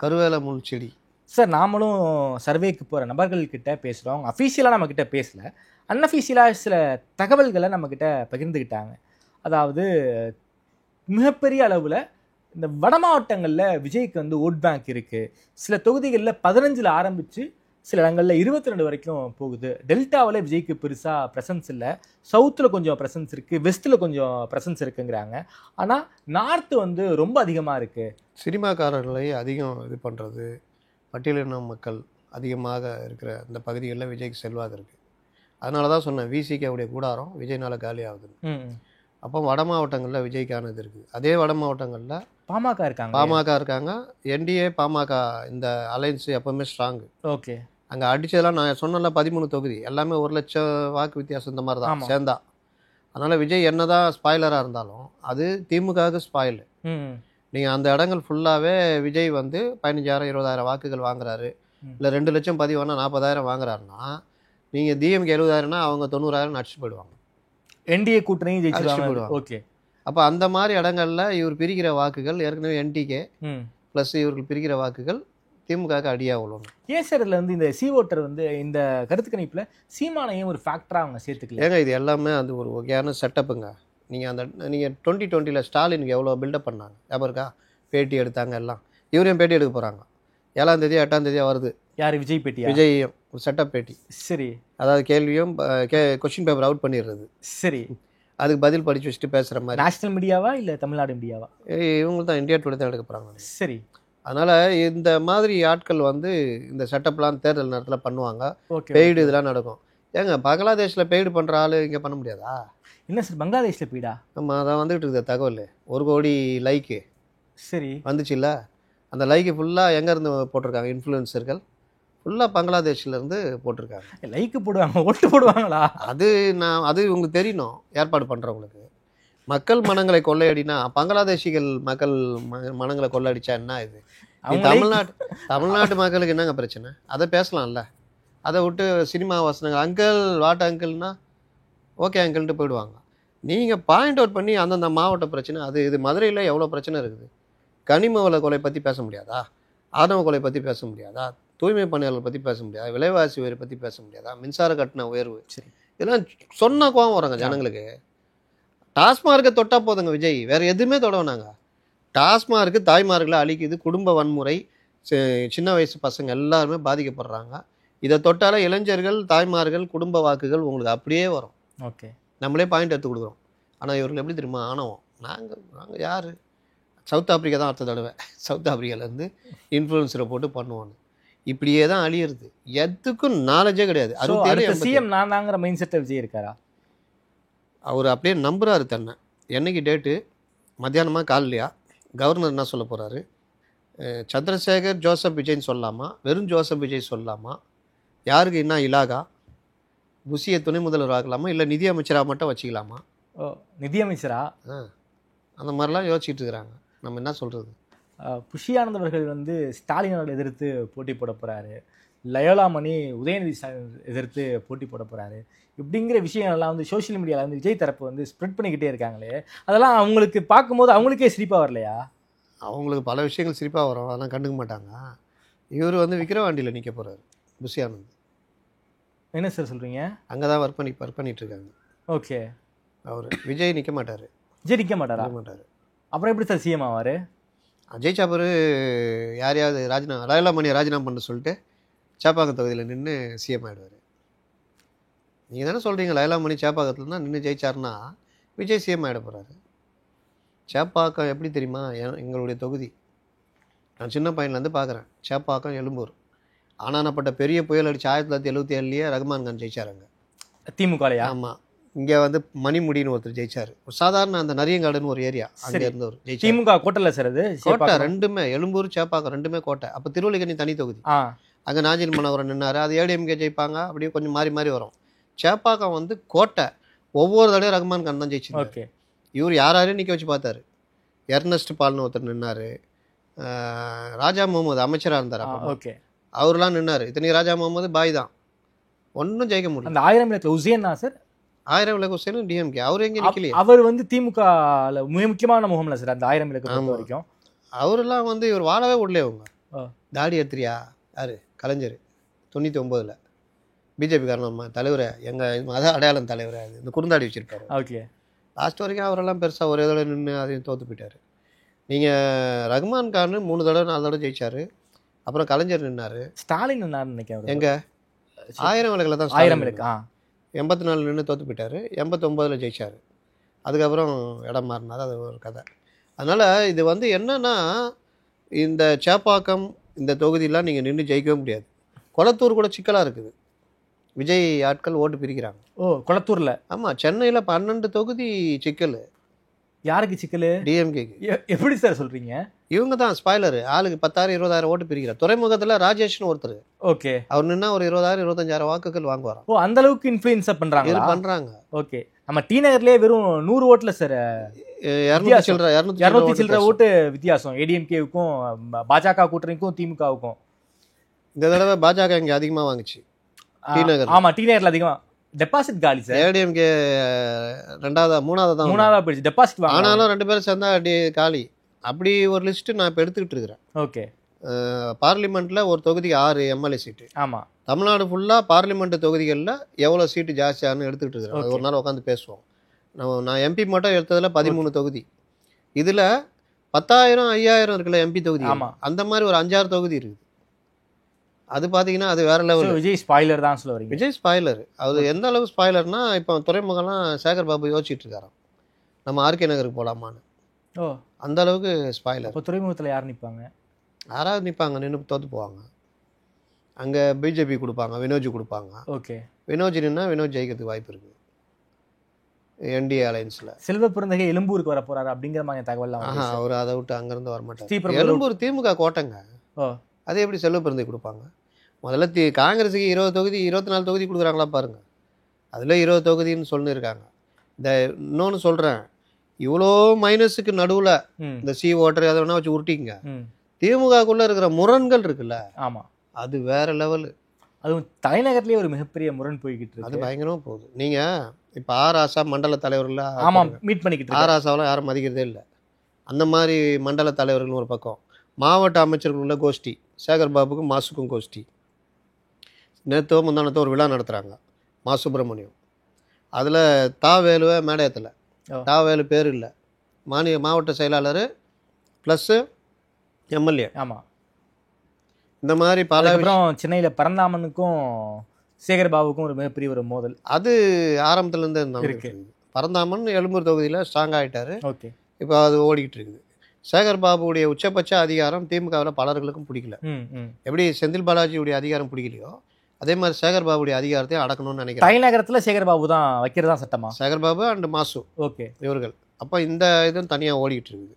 கருவேல முள் செடி. சார், நாமளும் சர்வேக்கு போகிற நபர்கள்கிட்ட பேசுகிறோம். அவங்க அஃபீஷியலாக நம்மக்கிட்ட பேசலை, அன்அஃபீஷியலாக சில தகவல்களை நம்மக்கிட்ட பகிர்ந்துக்கிட்டாங்க. அதாவது மிகப்பெரிய அளவில் இந்த வட மாவட்டங்களில் விஜய்க்கு வந்து ஓட் பேங்க் இருக்குது. சில தொகுதிகளில் 15 ஆரம்பித்து சில இடங்களில் 22 வரைக்கும் போகுது. டெல்டாவில் விஜய்க்கு பெருசாக ப்ரெசன்ஸ் இல்லை, சவுத்தில் கொஞ்சம் ப்ரெசன்ஸ் இருக்குது, வெஸ்ட்டில் கொஞ்சம் ப்ரெசன்ஸ் இருக்குங்கிறாங்க. ஆனால் நார்த்து வந்து ரொம்ப அதிகமாக இருக்குது. சினிமாக்காரர்களை அதிகம் இது பண்ணுறது, பட்டியலின மக்கள் அதிகமாக இருக்கிற இந்த பகுதிகளில் விஜய்க்கு செல்வாக்கு இருக்குது. அதனால தான் சொன்னேன், விசிகேவுடைய கூடாரம் விஜய்னால காலி ஆகுது. அப்போ வட மாவட்டங்களில் விஜய்க்கானது இருக்குது. அதே வட மாவட்டங்களில் பாமக இருக்காங்க. என்டிஏ பாமக இந்த அலைன்ஸ் எப்போவுமே ஸ்ட்ராங்கு. ஓகே, அங்கே அடித்ததெல்லாம் நான் சொன்னல 13 தொகுதி எல்லாமே 1 லட்சம் வாக்கு வித்தியாசம் இந்த மாதிரி தான் சேர்ந்தா. அதனால் விஜய் என்ன தான் ஸ்பாய்லராக இருந்தாலும் அது திமுகவுக்கு ஸ்பாயிலு. நீங்கள் அந்த இடங்கள் ஃபுல்லாகவே விஜய் வந்து 15,000 20,000 வாக்குகள் வாங்குறாரு, இல்லை 2 லட்சம் பதிவானா 40,000 வாங்குறாருன்னா, நீங்கள் டிஎம்கே 70,000னா அவங்க 90,000 அடிச்சுட்டு போயிடுவாங்க. என்டிஏ கூட்டணியும் ஜெயிச்சுடுவாங்க. ஓகே, அப்போ அந்த மாதிரி இடங்கள்ல இவர் பிரிக்கிற வாக்குகள் ஏற்கனவே என்டிகே ப்ளஸ் இவர்கள் பிரிக்கிற வாக்குகள் திமுகவுக்கு அடியாக உள்ளணும். ஏன் சார் இதில் வந்து இந்த சி ஓட்டர் வந்து இந்த கருத்து கணிப்பில் சீமானையும் ஒரு ஃபேக்டராக அவங்க சேர்த்துக்கல? ஏங்க இது எல்லாமே அது ஒரு வகையான செட்டப்புங்க. நீங்கள் 2020 ஸ்டாலினுக்கு எவ்வளோ பில்டப் பண்ணாங்க ஞாபகம் இருக்கா? பேட்டி எடுத்தாங்க எல்லாம். இவரையும் பேட்டி எடுக்க போகிறாங்க 7ஆம் தேதி 8ஆம் தேதியாக வருது. யார்? விஜய் பேட்டி? விஜயும் ஒரு செட்டப் பேட்டி. சரி, அதாவது கேள்வியும் கொஸ்டின் பேப்பர் அவுட் பண்ணிடுறது. சரி, அதுக்கு பதில் படித்து வச்சுட்டு பேசுகிற மாதிரி. நேஷனல் மீடியாவா இல்லை தமிழ்நாடு மீடியாவா? இவங்க தான் இந்தியா டுடே தான் எடுக்க போகிறாங்க. சரி, அதனால் இந்த மாதிரி ஆட்கள் வந்து இந்த செட்டப்லாம் தேர்தல் நேரத்தில் பண்ணுவாங்க. பெய்டு இதெல்லாம் நடக்கும். ஏங்க பங்களாதேஷில் பெய்டு பண்ணுற ஆள் இங்கே பண்ண முடியாதா? என்ன சார் பங்களாதேஷில் பெய்டா? நம்ம அதான் வந்துகிட்டு இருக்குது தகவல். 1 கோடி லைக்கு சரி வந்துச்சு இல்லை? அந்த லைக்கு ஃபுல்லாக எங்கேருந்து போட்டிருக்காங்க? இன்ஃப்ளூயன்சர்கள் ஃபுல்லாக பங்களாதேஷ்லேருந்து போட்டிருக்காங்க. லைக்கு போடுவாங்க, ஓட்டு போடுவாங்களா? அது உங்களுக்கு தெரியணும். ஏற்பாடு பண்ணுறவங்களுக்கு மக்கள் மனங்களை கொள்ளையடினா பங்களாதேஷிகள் மக்கள் மனங்களை கொள்ளையடிச்சா என்ன? இது தமிழ்நாட்டு மக்களுக்கு என்னங்க பிரச்சனை? அதை பேசலாம்ல. அதை விட்டு சினிமா வசனங்கள் அங்கிள் வாட் அங்கிள்னா ஓகே அங்கிள்ட்டு போயிடுவாங்க. நீங்கள் பாயிண்ட் அவுட் பண்ணி அந்தந்த மாவட்ட பிரச்சனை அது இது மதுரையில் எவ்வளோ பிரச்சனை இருக்குது. கனிம வள கொலை பற்றி பேச முடியாதா? ஆணவ கொலை பற்றி பேச முடியாதா? தூய்மை பணியாளர்கள் பற்றி பேச முடியாதா? விலைவாசி உயர்வை பற்றி பேச முடியாதா? மின்சார கட்டண உயர்வு. சரி, இதெல்லாம் சொன்ன கோவம் வராங்க ஜனங்களுக்கு. டாஸ்மார்க்கை தொட்டா போதுங்க விஜய், வேறு எதுவுமே தொடவினாங்க. டாஸ்மார்க்கு தாய்மார்களை அழிக்குது, குடும்ப வன்முறை, சின்ன வயசு பசங்க எல்லாருமே பாதிக்கப்படுறாங்க. இதை தொட்டால இளைஞர்கள் தாய்மார்கள் குடும்ப வாக்குகள் உங்களுக்கு அப்படியே வரும். ஓகே, நம்மளே பாயிண்ட் எடுத்து கொடுக்குறோம். ஆனால் இவர்கள் எப்படி தெரியுமா ஆணவம்? நாங்கள் யார்? சவுத் ஆப்பிரிக்கா தான் அடுத்த தடவை. சவுத் ஆப்பிரிக்காவிலேருந்து இன்ஃப்ளூயன்ஸரை போட்டு பண்ணுவாங்க. இப்படியே தான் அழியிறது. எதுக்கும் நாலேஜே கிடையாது. 67 சிஎம் நான் தாங்கிற மைண்ட் செட்டில் விஜய் இருக்காரா? அவர் அப்படியே நம்புறாரு தன்னை. என்னைக்கு டேட்டு மத்தியானமாக காலையா கவர்னர் என்ன சொல்ல போகிறாரு? சந்திரசேகர் ஜோசப் விஜய்ன்னு சொல்லலாமா, வெறும் ஜோசப் விஜய் சொல்லலாமா, யாருக்கு என்ன இலாகா, புஷியை துணை முதல்வர் ஆகலாமா, இல்லை நிதி அமைச்சராக மட்டும் வச்சுக்கலாமா? நிதி அமைச்சரா? அந்த மாதிரிலாம் யோசிச்சுட்டு இருக்கிறாங்க. நம்ம என்ன சொல்கிறது? புஷி ஆனந்தவர்கள் வந்து ஸ்டாலினோட எதிர்த்து போட்டி போட போகிறாரு, லயோலா மணி உதயநிதி எதிர்த்து போட்டி போட போகிறாரு. இப்படிங்கிற விஷயங்கள்லாம் வந்து சோஷியல் மீடியாவில் வந்து விஜய் தரப்பு வந்து ஸ்ப்ரெட் பண்ணிக்கிட்டே இருக்காங்களே, அதெல்லாம் அவங்களுக்கு பார்க்கும்போது அவங்களுக்கே சிரிப்பாக வரலையா? அவங்களுக்கு பல விஷயங்கள் சிரிப்பாக வரும், அதெல்லாம் கண்டுக்க மாட்டாங்க. இவர் வந்து விக்கிரவாண்டியில் நிற்க போகிறாரு. புஷி ஆனந்த் என்ன சார் சொல்கிறீங்க? அங்கே தான் ஒர்க் பண்ணிட்டு இருக்காங்க. ஓகே, அவர் விஜய் நிற்க மாட்டார். விஜய் நிற்க மாட்டாரா? அப்புறம் எப்படி சார் சிஎம் ஆவார்? அஜய் சாப்பர் யாரையாவது லயோலா மணியை ராஜினாமா பண்ண சொல்லிட்டு சேப்பாக்கம் தொகுதியில் நின்று சிஎம் ஆகிடுவார். நீங்கள் தானே சொல்கிறீங்க லயோலா மணி சேப்பாக்கத்தில் தான் நின்று ஜெயிச்சார்னா விஜய் சிஎம் ஆகிட போகிறாரு. சேப்பாக்கம் எப்படி தெரியுமா? எங்களுடைய தொகுதி. நான் சின்ன பையன்லேருந்து பார்க்குறேன். சேப்பாக்கம் எழும்பூர் ஆனானப்பட்ட பெரிய புயல் அடிச்சு 1977 ரகுமான் கான் ஜெயிச்சாருங்க. திமுகலையா? ஆமாம். இங்கே வந்து மணிமுடின்னு ஒருத்தர் ஜெயிச்சார். ஒரு சாதாரண அந்த நரியங்காடுன்னு ஒரு ஏரியா, அங்கே இருந்தவர் ஜெயிச்சார். திமுக கோட்டையில் சார் அது கோட்டை ரெண்டுமே, எழும்பூர் சேப்பாக்கம் ரெண்டுமே கோட்டை. அப்போ திருவள்ளிக்கணி தனி தொகுதி. அங்கே நாஞ்சில் மனோகரன் நின்னார். அது ஏடிஎம்கே ஜெயிப்பாங்க, அப்படியே கொஞ்சம் மாறி மாறி வரும். சேப்பாக்கம் வந்து கோட்டை. ஒவ்வொரு தடையும் ரகுமான் கான் தான் ஜெயிச்சு. ஓகே. இவர் யாரையும் நிற்க வச்சு பார்த்தாரு. எர்னஸ்ட் பால்னு ஒருத்தர் நின்னார். ராஜா முகமது அமைச்சராக இருந்தார். ஓகே. அவர்லாம் நின்னார். இத்தனை ராஜா முகமது பாய் தான், ஒன்றும் ஜெயிக்க முடியும். அந்த 1000 விளக்கு உசேன்னா சார்? 1000 விளக்கு உசேனும் டிஎம்கே. அவர் எங்கே நிற்கலையே. அவர் வந்து திமுக மிக முக்கியமான முகம்ல சார் அந்த 1000 விளக்கு பொறுத்த வரைக்கும். அவரெல்லாம் வந்து இவர் வாழவே விடலையே. அவங்க தாடி எடுத்துறியா யாரு? கலைஞர் 99 பிஜேபி காரணம் தலைவரை, எங்கள் மத அடையாளம் தலைவரை, இந்த குறுந்தாடி வச்சிருப்பாரு. ஓகே. லாஸ்ட் வரைக்கும் அவரெல்லாம் பெருசாக ஒரே தடவை நின்று அதையும் தோற்று போயிட்டார். நீங்கள் ரகுமான் கான் 3 தடவை 4 தடவை ஜெயிச்சார். அப்புறம் கலைஞர் நின்னார். ஸ்டாலின் நின்னாருன்னு நினைக்கிறேன். எங்கே 1000 விளக்கில் தான் 1000 விளக்கு 84 நின்று தோற்று போயிட்டார். 89 ஜெயிச்சார். அதுக்கப்புறம் இடம் மாறினார். அது ஒரு கதை. அதனால் இது வந்து என்னன்னா, இந்த சேப்பாக்கம் இந்த தொகுதியெலாம் நீங்கள் நின்று ஜெயிக்கவே முடியாது. கொளத்தூர் கூட சிக்கலாக இருக்குது. விஜய் ஆட்கள் ஓட்டு பிரிக்கிறாங்க. கொளத்தூரில்? ஆமாம். சென்னையில் 12 தொகுதி சிக்கல். யாருக்கு சிக்கல்? டிஎம்கேக்கு. எப்படி சார் சொல்கிறீங்க? இவங்க தான் ஸ்பாய்லர். ஆளுக்கு 10,000 20,000 ஓட்டு பிரிக்கிறார். துறைமுகத்தில் ராஜேஷ்னு ஒருத்தர். ஓகே. அவர் நின்னா ஒரு 20,000 25,000 வாக்குகள் வாங்குவாராம். அந்த அளவுக்கு இன்ஃப்ளூயன்ஸ் பண்றாங்க. ஓகே. நம்ம டி நகர்லயே வெறும் 100 ஓட்டுல சார் 200 சில்லற ஓட்டு வித்தியாசம் ஏடிஎம்கேவுக்கும் பாஜக கூட்டணிக்கும் திமுகவுக்கும். இந்த தடவை பாஜக இங்கே அதிகமாக வாங்குச்சு டி நகர். ஆமா, டி நகர்ல அதிகமா டெபாசிட் காலி சார். ஏடிஎம்கே மூணாவதா போயிடுச்சு டெபாசிட். ஆனாலும் 2 பேரும் சேர்ந்தா காலி. அப்படி ஒரு லிஸ்ட் நான் இப்போ எடுத்துக்கிட்டு இருக்கிறேன். ஓகே. பார்லிமெண்ட்டில் ஒரு தொகுதிக்கு 6 எம்எல்ஏ சீட்டு. ஆமாம். தமிழ்நாடு ஃபுல்லாக பார்லிமெண்ட் தொகுதிகளில் எவ்வளோ சீட்டு ஜாஸ்தியானு எடுத்துக்கிட்டு இருக்கிறேன். அது ஒரு நாள் உட்காந்து பேசுவோம். நான் எம்பி மட்டும் எடுத்ததில் 13 தொகுதி. இதில் 10,000 5,000 இருக்குல்ல எம்பி தொகுதி. ஆமாம். அந்த மாதிரி ஒரு 5-6 தொகுதி இருக்குது. அது பார்த்தீங்கன்னா அது வேற லெவல். விஜய் ஸ்பாய்லர் தான் சொல்ல வரீங்க? விஜய் ஸ்பாய்லர். அது எந்த அளவு ஸ்பாய்லர்னா, இப்போ துறைமுகம்லாம் சேகர் பாபு யோசிச்சுட்டு இருக்காராம், நம்ம ஆர்கே நகருக்கு போகலாமான்னு. அந்த அளவுக்கு ஸ்பாய்லர். இப்போ துறைமுகத்தில் யார் நிற்பாங்க? யாராவது நிற்பாங்க, நின்று தோற்று போவாங்க. அங்கே பிஜேபி கொடுப்பாங்க, வினோஜ் கொடுப்பாங்க. ஓகே. வினோஜ் நின்னா வினோஜ் ஜெயிக்கிறதுக்கு வாய்ப்பு இருக்குது என்டிஏ அலையன்ஸில். செல்வ பிறந்தகை எழும்பூருக்கு வர போறாரு அப்படிங்கிற மாதிரி தகவல்லாம். அவர் அதை விட்டு அங்கேருந்து வரமாட்டார். எழும்பூர் திமுக கோட்டைங்க. அது எப்படி செல்வ பிறந்தகை கொடுப்பாங்க? முதல்ல காங்கிரஸுக்கு 20 தொகுதி 24 தொகுதி கொடுக்குறாங்களா பாருங்க. அதில் 20 தொகுதின்னு சொல்லியிருக்காங்க. இந்த இன்னொன்று சொல்கிறேன், இவ்வளோ மைனஸுக்கு நடுவில் இந்த சி ஓட்டர் அதை வேணா வச்சு உருட்டிங்க. திமுகக்குள்ளே இருக்கிற முரண்கள் இருக்குல்ல, ஆமாம், அது வேற லெவலு. அதுவும் தலைநகர்லேயே ஒரு மிகப்பெரிய முரண் போய்கிட்டு இருக்கு. அது பயங்கரமாக போகுது. நீங்கள் இப்போ ஆராசா மண்டல தலைவர்கள், ஆமாம், மீட் பண்ணிக்கிட்டு ஆராசாவெலாம் யாரும் மதிக்கிறதே இல்லை. அந்த மாதிரி மண்டல தலைவர்கள் ஒரு பக்கம், மாவட்ட அமைச்சர்களுள்ள கோஷ்டி, சேகர் பாபுக்கும் மாசுக்கும் கோஷ்டி. நேற்றோ முந்தானத்தோ ஒரு விழா நடத்துகிறாங்க மா சுப்பிரமணியம். அதில் தாவேலுவை மேடையத்தில், தாவேலு பேர் இல்லை, மாவட்ட செயலாளர் ப்ளஸ்ஸு எம்எல்ஏ. ஆமாம். இந்த மாதிரி பல அப்புறம் சென்னையில் பரந்தாமனுக்கும் சேகர் பாபுக்கும் ஒரு மிகப்பெரிய ஒரு மோதல். அது ஆரம்பத்துலேருந்து இருக்கு. பரந்தாமன் எழும்பூர் தொகுதியில் ஸ்ட்ராங் ஆகிட்டார். ஓகே. இப்போ அது ஓடிக்கிட்டு இருக்குது. சேகர் பாபுடைய உச்சபட்ச அதிகாரம் திமுகவில் பலர்களுக்கும் பிடிக்கல. எப்படி செந்தில் பாலாஜியுடைய அதிகாரம் பிடிக்கலையோ, அதே மாதிரி சேகர் பாபுடைய அதிகாரத்தை அடக்கணும்னு நினைக்கிறேன். தலைநகரத்தில் சேகர் பாபு தான் வைக்கிறதா சட்டமா? சேகர் பாபு அண்ட் மாசு. ஓகே. இவர்கள். அப்போ இந்த இதுவும் தனியாக ஓடிக்கிட்டு இருக்குது.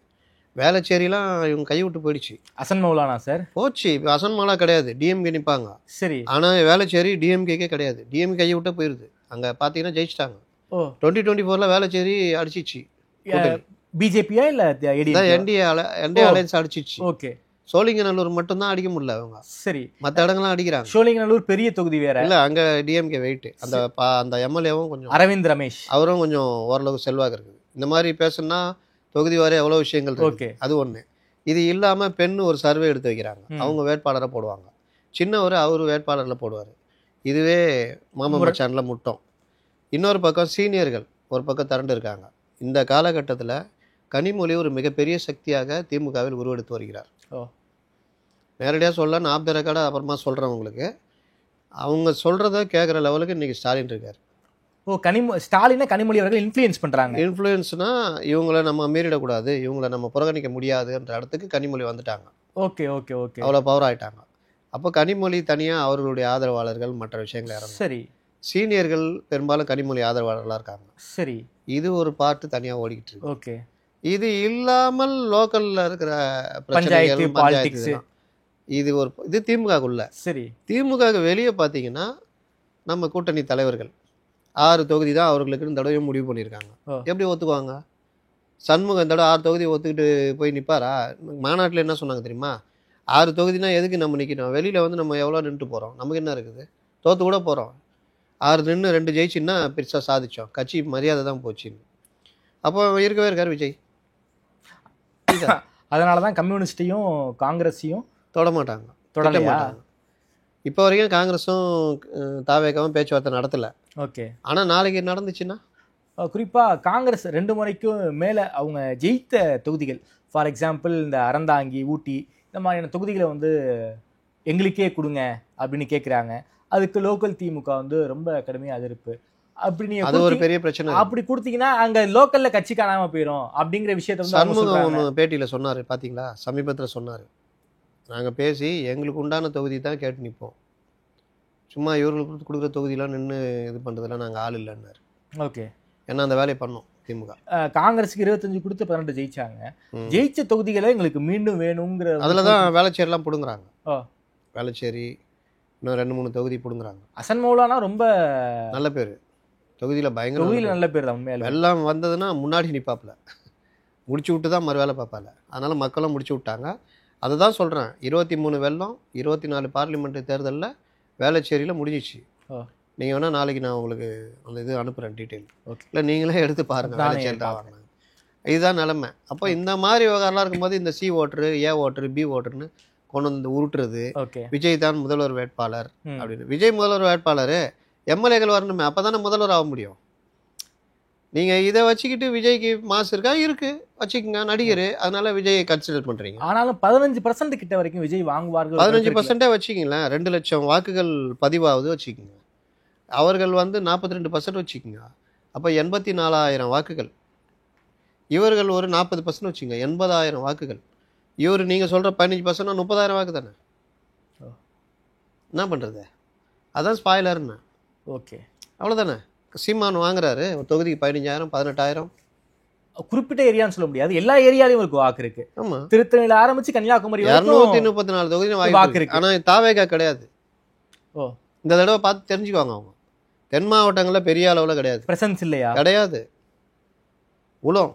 வேளச்சேரிலாம் இவங்க கை விட்டு போயிடுச்சு. அசன் மௌலானா சார் போச்சு. இப்போ அசன் மௌலா கிடையாது, டிஎம்கே நிற்பாங்க. சரி. ஆனால் வேளச்சேரி டிஎம்கேக்கே கிடையாது, டிஎம்கே கையை விட்டு போயிடுது. அங்கே பார்த்தீங்கன்னா ஜெயிச்சிட்டாங்க. 2024 வேளச்சேரி அடிச்சிச்சு. பிஜேபியா இல்லை என்டிஏ அலையன்ஸ் அடிச்சிச்சு. ஓகே. சோழிங்கநல்லூர் மட்டும்தான் அடிக்க முடியல அவங்க. சரி. மற்ற இடங்கள்லாம் அடிக்கிறாங்க. சோழிங்கநல்லூர் பெரிய தொகுதி வேற இல்லை, அங்கே டிஎம்கே வெயிட். அந்த எம்எல்ஏவும் கொஞ்சம் அரவிந்த் ரமேஷ், அவரும் கொஞ்சம் ஓரளவுக்கு செல்வாக்கு இருக்குது. இந்த மாதிரி பேசுனா தொகுதி வாரி எவ்வளோ விஷயங்கள் இருக்கு. அது ஒன்று. இது இல்லாமல் பெண் ஒரு சர்வே எடுத்து வைக்கிறாங்க, அவங்க வேட்பாளரை போடுவாங்க. சின்னவர் அவர் வேட்பாளரில் போடுவார். இதுவே மாமா மச்சானில் முட்டோம். இன்னொரு பக்கம் சீனியர்கள் ஒரு பக்கம் திரண்டு இருக்காங்க. இந்த காலகட்டத்தில் கனிமொழி ஒரு மிகப்பெரிய சக்தியாக திமுகவில் உருவெடுத்து வருகிறார். நேரடியாக சொல்ல நான் ஆப் த ரெக்கார்டை அப்புறமா சொல்கிறேன் உங்களுக்கு. அவங்க சொல்கிறத கேட்குற லெவலுக்கு இன்றைக்கி ஸ்டாலின் இருக்கார். ஸ்டாலினை கனிமொழி அவர்கள் இன்ஃப்ளூயன்ஸ் பண்ணுறாங்க. இன்ஃப்ளூயன்ஸ்னா இவங்கள நம்ம மீறிடக்கூடாது, இவங்கள நம்ம புறக்கணிக்க முடியாதுன்ற இடத்துக்கு கனிமொழி வந்துட்டாங்க. Okay okay okay. அவ்வளோ பவர் ஆகிட்டாங்க. அப்போ கனிமொழி தனியாக அவர்களுடைய ஆதரவாளர்கள் மற்ற விஷயங்கள் இறங்கும். சரி சீனியர்கள் பெரும்பாலும் கனிமொழி ஆதரவாளர்களாக இருக்காங்க. சரி இது ஒரு பார்ட்டு தனியாக ஓடிக்கிட்டு இருக்கு. ஓகே. இது இல்லாமல் லோக்கல்ல இருக்கிற பஞ்சாயத்து பிரச்சனைகள், பாலிடிக்ஸ். இதெல்லாம். இது திமுகக்குள்ள. சரி திமுக வெளியே பார்த்தீங்கன்னா நம்ம கூட்டணி தலைவர்கள் 6 தொகுதி தான் அவர்களுக்கு இந்த தடவை முடிவு பண்ணியிருக்காங்க. ஓ. எப்படி ஒத்துக்குவாங்க? சண்முகம் இந்த தடவை 6 தொகுதி ஒத்துக்கிட்டு போய் நிற்பாரா? மாநாட்டில் என்ன சொன்னாங்க தெரியுமா? 6 தொகுதினா எதுக்கு நம்ம நிற்கணும்? வெளியில் வந்து நம்ம எவ்வளோ நின்று போகிறோம், நமக்கு என்ன இருக்குது? தோற்று கூட போகிறோம். 6 நின்று 2 ஜெயிச்சுன்னா பெருசாக சாதிச்சோம், கட்சி மரியாதை தான் போச்சுன்னு. அப்போ இருக்கவே இருக்கார் விஜய். அதனால தான் கம்யூனிஸ்டையும் காங்கிரஸையும் தொடமாட்டாங்க, தொடலையா? இப்போ வரைக்கும் காங்கிரஸும் தாவேகாவும் பேச்சுவார்த்தை நடத்தலை. ஓகே. ஆனால் நாளைக்கு நடந்துச்சுன்னா குறிப்பாக காங்கிரஸ் 2 முறைக்கும் மேலே அவங்க ஜெயித்த தொகுதிகள், ஃபார் எக்ஸாம்பிள் இந்த அறந்தாங்கி, ஊட்டி, இந்த மாதிரியான தொகுதிகளை வந்து எங்களுக்கே கொடுங்க அப்படின்னு கேட்குறாங்க. அதுக்கு லோக்கல் திமுக வந்து ரொம்ப கடுமையாக எதிர்ப்பு. அப்படி அது ஒரு பெரிய பிரச்சனை. அப்படி கொடுத்தீங்கன்னா அங்கே லோக்கலில் கட்சி காணாமல் போயிடும் அப்படிங்கிற விஷயத்த வந்து சண்முகம் ஒன்று பேட்டியில் சொன்னார் பார்த்தீங்களா? சமீபத்தில் சொன்னார், நாங்கள் பேசி எங்களுக்கு உண்டான தொகுதி தான் கேட்டு நிற்போம், சும்மா இவர்களுக்கு கொடுக்குற தொகுதியெலாம் நின்று இது பண்ணுறதுலாம் நாங்கள் ஆள் இல்லைன்னாரு. ஓகே. ஏன்னா அந்த வேலையை பண்ணோம் திமுக. காங்கிரஸுக்கு 25 கொடுத்து 18 ஜெயிச்சாங்க. ஜெயிச்ச தொகுதிகளை எங்களுக்கு மீண்டும் வேணுங்கிற அதில் தான் வேளச்சேரிலாம் பிடுங்குறாங்க. ஓ. வேளச்சேரி இன்னும் 2-3 தொகுதி பிடுங்குறாங்க. அசன் மௌலானா ரொம்ப நல்ல பேர், தொகுதியில் பயங்கர தொகுதியில் நல்ல பேர் தான் உண்மையில. வெள்ளம் வந்ததுன்னா முன்னாடி நிற்பாப்புல, முடிச்சு விட்டு தான் மறு வேலை பார்ப்பால. அதனால் மக்களும் முடிச்சு விட்டாங்க. அதை தான் சொல்கிறேன், 23 வெள்ளம் 24 பார்லிமெண்ட் தேர்தலில் வேளச்சேரியில் முடிஞ்சிச்சு. நீங்கள் வேணால் நாளைக்கு நான் உங்களுக்கு அந்த இது அனுப்புகிறேன் டீட்டெயில். ஓகே. இல்லை நீங்களே எடுத்து பாருங்கள் வேளச்சேரி தான் வாங்கினாங்க. இதுதான் நிலைமை. அப்போ இந்த மாதிரி விவகாரம்லாம் இருக்கும்போது இந்த சி ஓட்டரு, ஏ ஓட்டரு, பி ஓட்டருன்னு கொண்டு வந்து உருட்டுறது. ஓகே. விஜய் தான் முதல்வர் வேட்பாளர் அப்படின்னு. விஜய் முதல்வர் வேட்பாளர், எம்எல்ஏக்கள் வரணுமே, அப்போ தானே முதல்வர் ஆக முடியும். நீங்கள் இதை வச்சுக்கிட்டு விஜய்க்கு மாசு இருக்கா? இருக்கு, வச்சுக்கோங்க, நடிகர், அதனால விஜயை கன்சிடர் பண்ணுறீங்க. ஆனாலும் 15% கிட்ட வரைக்கும் விஜய் வாங்குவார்கள். 15% வச்சுக்கிங்களேன், 2 லட்சம் வாக்குகள் பதிவாகுது வச்சுக்கோங்க. அவர்கள் வந்து 42% வச்சுக்கோங்க. அப்போ 84,000 வாக்குகள். இவர்கள் ஒரு 40% வச்சுங்க, 80,000 வாக்குகள். இவர் நீங்கள் சொல்கிற 15% 30,000 வாக்கு தானே. என்ன பண்ணுறது? அதான் ஸ்பாய்லர்னு. ஓகே. அவ்வளோதானே. சீமான் வாங்குறாரு ஒரு தொகுதிக்கு 15,000 18,000. குறிப்பிட்ட ஏரியான்னு சொல்ல முடியாது, எல்லா ஏரியாலையும் இருக்கு வாக்கு இருக்கு. ஆமாம், திருத்தணியில ஆரம்பிச்சு கன்னியாகுமரி 234 தொகுதி வாக்கு இருக்கு. ஆனால் தாவேகா கிடையாது. ஓ. இந்த தடவை பார்த்து தெரிஞ்சுக்குவாங்க. அவங்க தென் மாவட்டங்களில் பெரிய அளவில் கிடையாது, பிரசன்ஸ் இல்லையா? கிடையாது. உலம்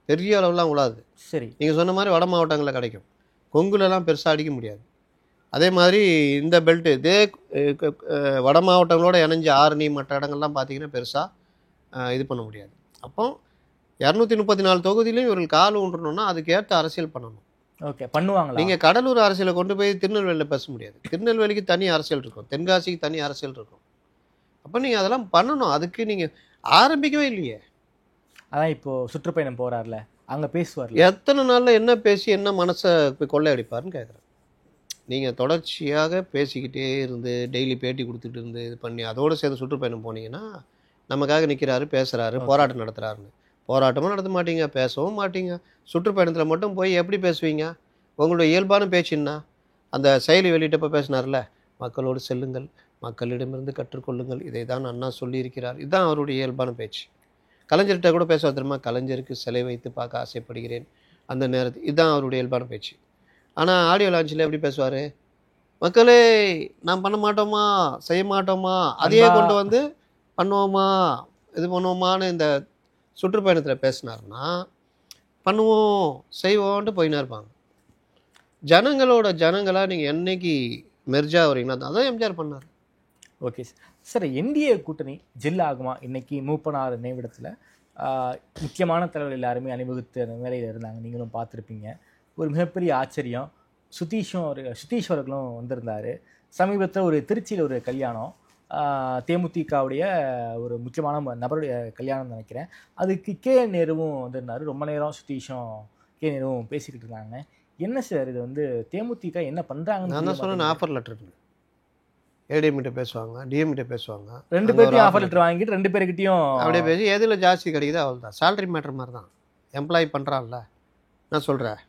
பெரிய அளவுலாம் உழாது. சரி. நீங்கள் சொன்ன மாதிரி வட மாவட்டங்களில் கிடைக்கும், கொங்குலலாம் பெருசாக அடிக்க முடியாது. அதே மாதிரி இந்த பெல்ட்டு இதே வட மாவட்டங்களோட இணைஞ்ச ஆரணி மற்ற இடங்கள்லாம் பார்த்தீங்கன்னா பெருசாக இது பண்ண முடியாது. அப்போ 234 தொகுதியிலையும் இவர்கள் கால் ஊன்றணும்னா அதுக்கேற்ற அரசியல் பண்ணணும். ஓகே. பண்ணுவாங்களா? நீங்கள் கடலூர் அரசியலை கொண்டு போய் திருநெல்வேலியில் பேச முடியாது. திருநெல்வேலிக்கு தனி அரசியல் இருக்கும், தென்காசிக்கு தனி அரசியல் இருக்கும். அப்போ நீங்கள் அதெல்லாம் பண்ணணும். அதுக்கு நீங்கள் ஆரம்பிக்கவே இல்லையே. அதான் இப்போ சுற்றுப்பயணம் போறாருல, அங்கே பேசுவார். எத்தனை நாளில் என்ன பேசி என்ன மனசை கொள்ளையடிப்பாருன்னு கேட்குறேன். நீங்கள் தொடர்ச்சியாக பேசிக்கிட்டே இருந்து டெய்லி பேட்டி கொடுத்துட்டு இருந்து இது பண்ணி அதோடு சேர்ந்து சுற்றுப்பயணம் போனீங்கன்னா நமக்காக நிற்கிறாரு, பேசுகிறாரு, போராட்டம் நடத்துகிறாருன்னு. போராட்டமும் நடத்த மாட்டீங்க, பேசவும் மாட்டீங்க. சுற்றுப்பயணத்தில் மட்டும் போய் எப்படி பேசுவீங்க? உங்களுடைய இயல்பான பேச்சுன்னா அந்த செயலி வெளியிட்டப்போ பேசினார்ல, மக்களோடு செல்லுங்கள், மக்களிடமிருந்து கற்றுக்கொள்ளுங்கள், இதை தான் அண்ணா சொல்லியிருக்கிறார். இதுதான் அவருடைய இயல்பான பேச்சு. கலைஞர்கிட்ட கூட பேசுவார் தெரியுமா, கலைஞருக்கு சிலை வைத்து பார்க்க ஆசைப்படுகிறேன் அந்த நேரத்தில். இதுதான் அவருடைய இயல்பான பேச்சு. ஆனால் ஆடியோ லான்ச்சில் எப்படி பேசுவார்? மக்களே நான் பண்ண மாட்டோமா, செய்ய மாட்டோமா, அதையே கொண்டு வந்து பண்ணுவோமா, இது பண்ணுவோமான்னு இந்த சுற்றுப்பயணத்தில் பேசினார்னா பண்ணுவோம் செய்வோன்ட்டு போயினா இருப்பாங்க. ஜனங்களாக நீங்கள் என்னைக்கு மெர்ஜா வரீங்கன்னா அதான் எம்ஜிஆர் பண்ணார். Okay sir. என்டிஏ கூட்டணி ஜெல் ஆகுமா? இன்னைக்கு மூப்பனார் நினைவிடத்தில் முக்கியமான தலைவர்கள் எல்லாருமே அணிவகுத்து அந்த வேலையில் இருந்தாங்க, நீங்களும் பார்த்துருப்பீங்க. ஒரு மிகப்பெரிய ஆச்சரியம், சுதீஷ் அவர்களும் வந்திருந்தார். சமீபத்தில் ஒரு திருச்சியில் ஒரு கல்யாணம், தேமுதிகவுடைய ஒரு முக்கியமான நபருடைய கல்யாணம் நினைக்கிறேன். அதுக்கு கே நேருவும் வந்திருந்தார். ரொம்ப நேரம் சுதீஷும் கே நேருவும் பேசிக்கிட்டு இருந்தாங்க. என்ன சார் இது வந்து தேமுதிக என்ன பண்ணுறாங்கன்னு? நான் தான் சொன்னேன், ஆஃபர் லெட்டர் இருக்குது. ஏடிஎம்கிட்ட பேசுவாங்க, டிஎம்கிட்ட பேசுவாங்க, 2 பேர்ட்டையும் ஆஃபர் லெட்டர் வாங்கிட்டு 2 பேர்கிட்டையும் அப்படியே பேசி எதில் ஜாஸ்தி கிடைக்குது அவள் தான். சேலரி மேட்டர் மாதிரி தான். எம்ப்ளாயி பண்ணுறான்ல, நான் சொல்கிறேன்,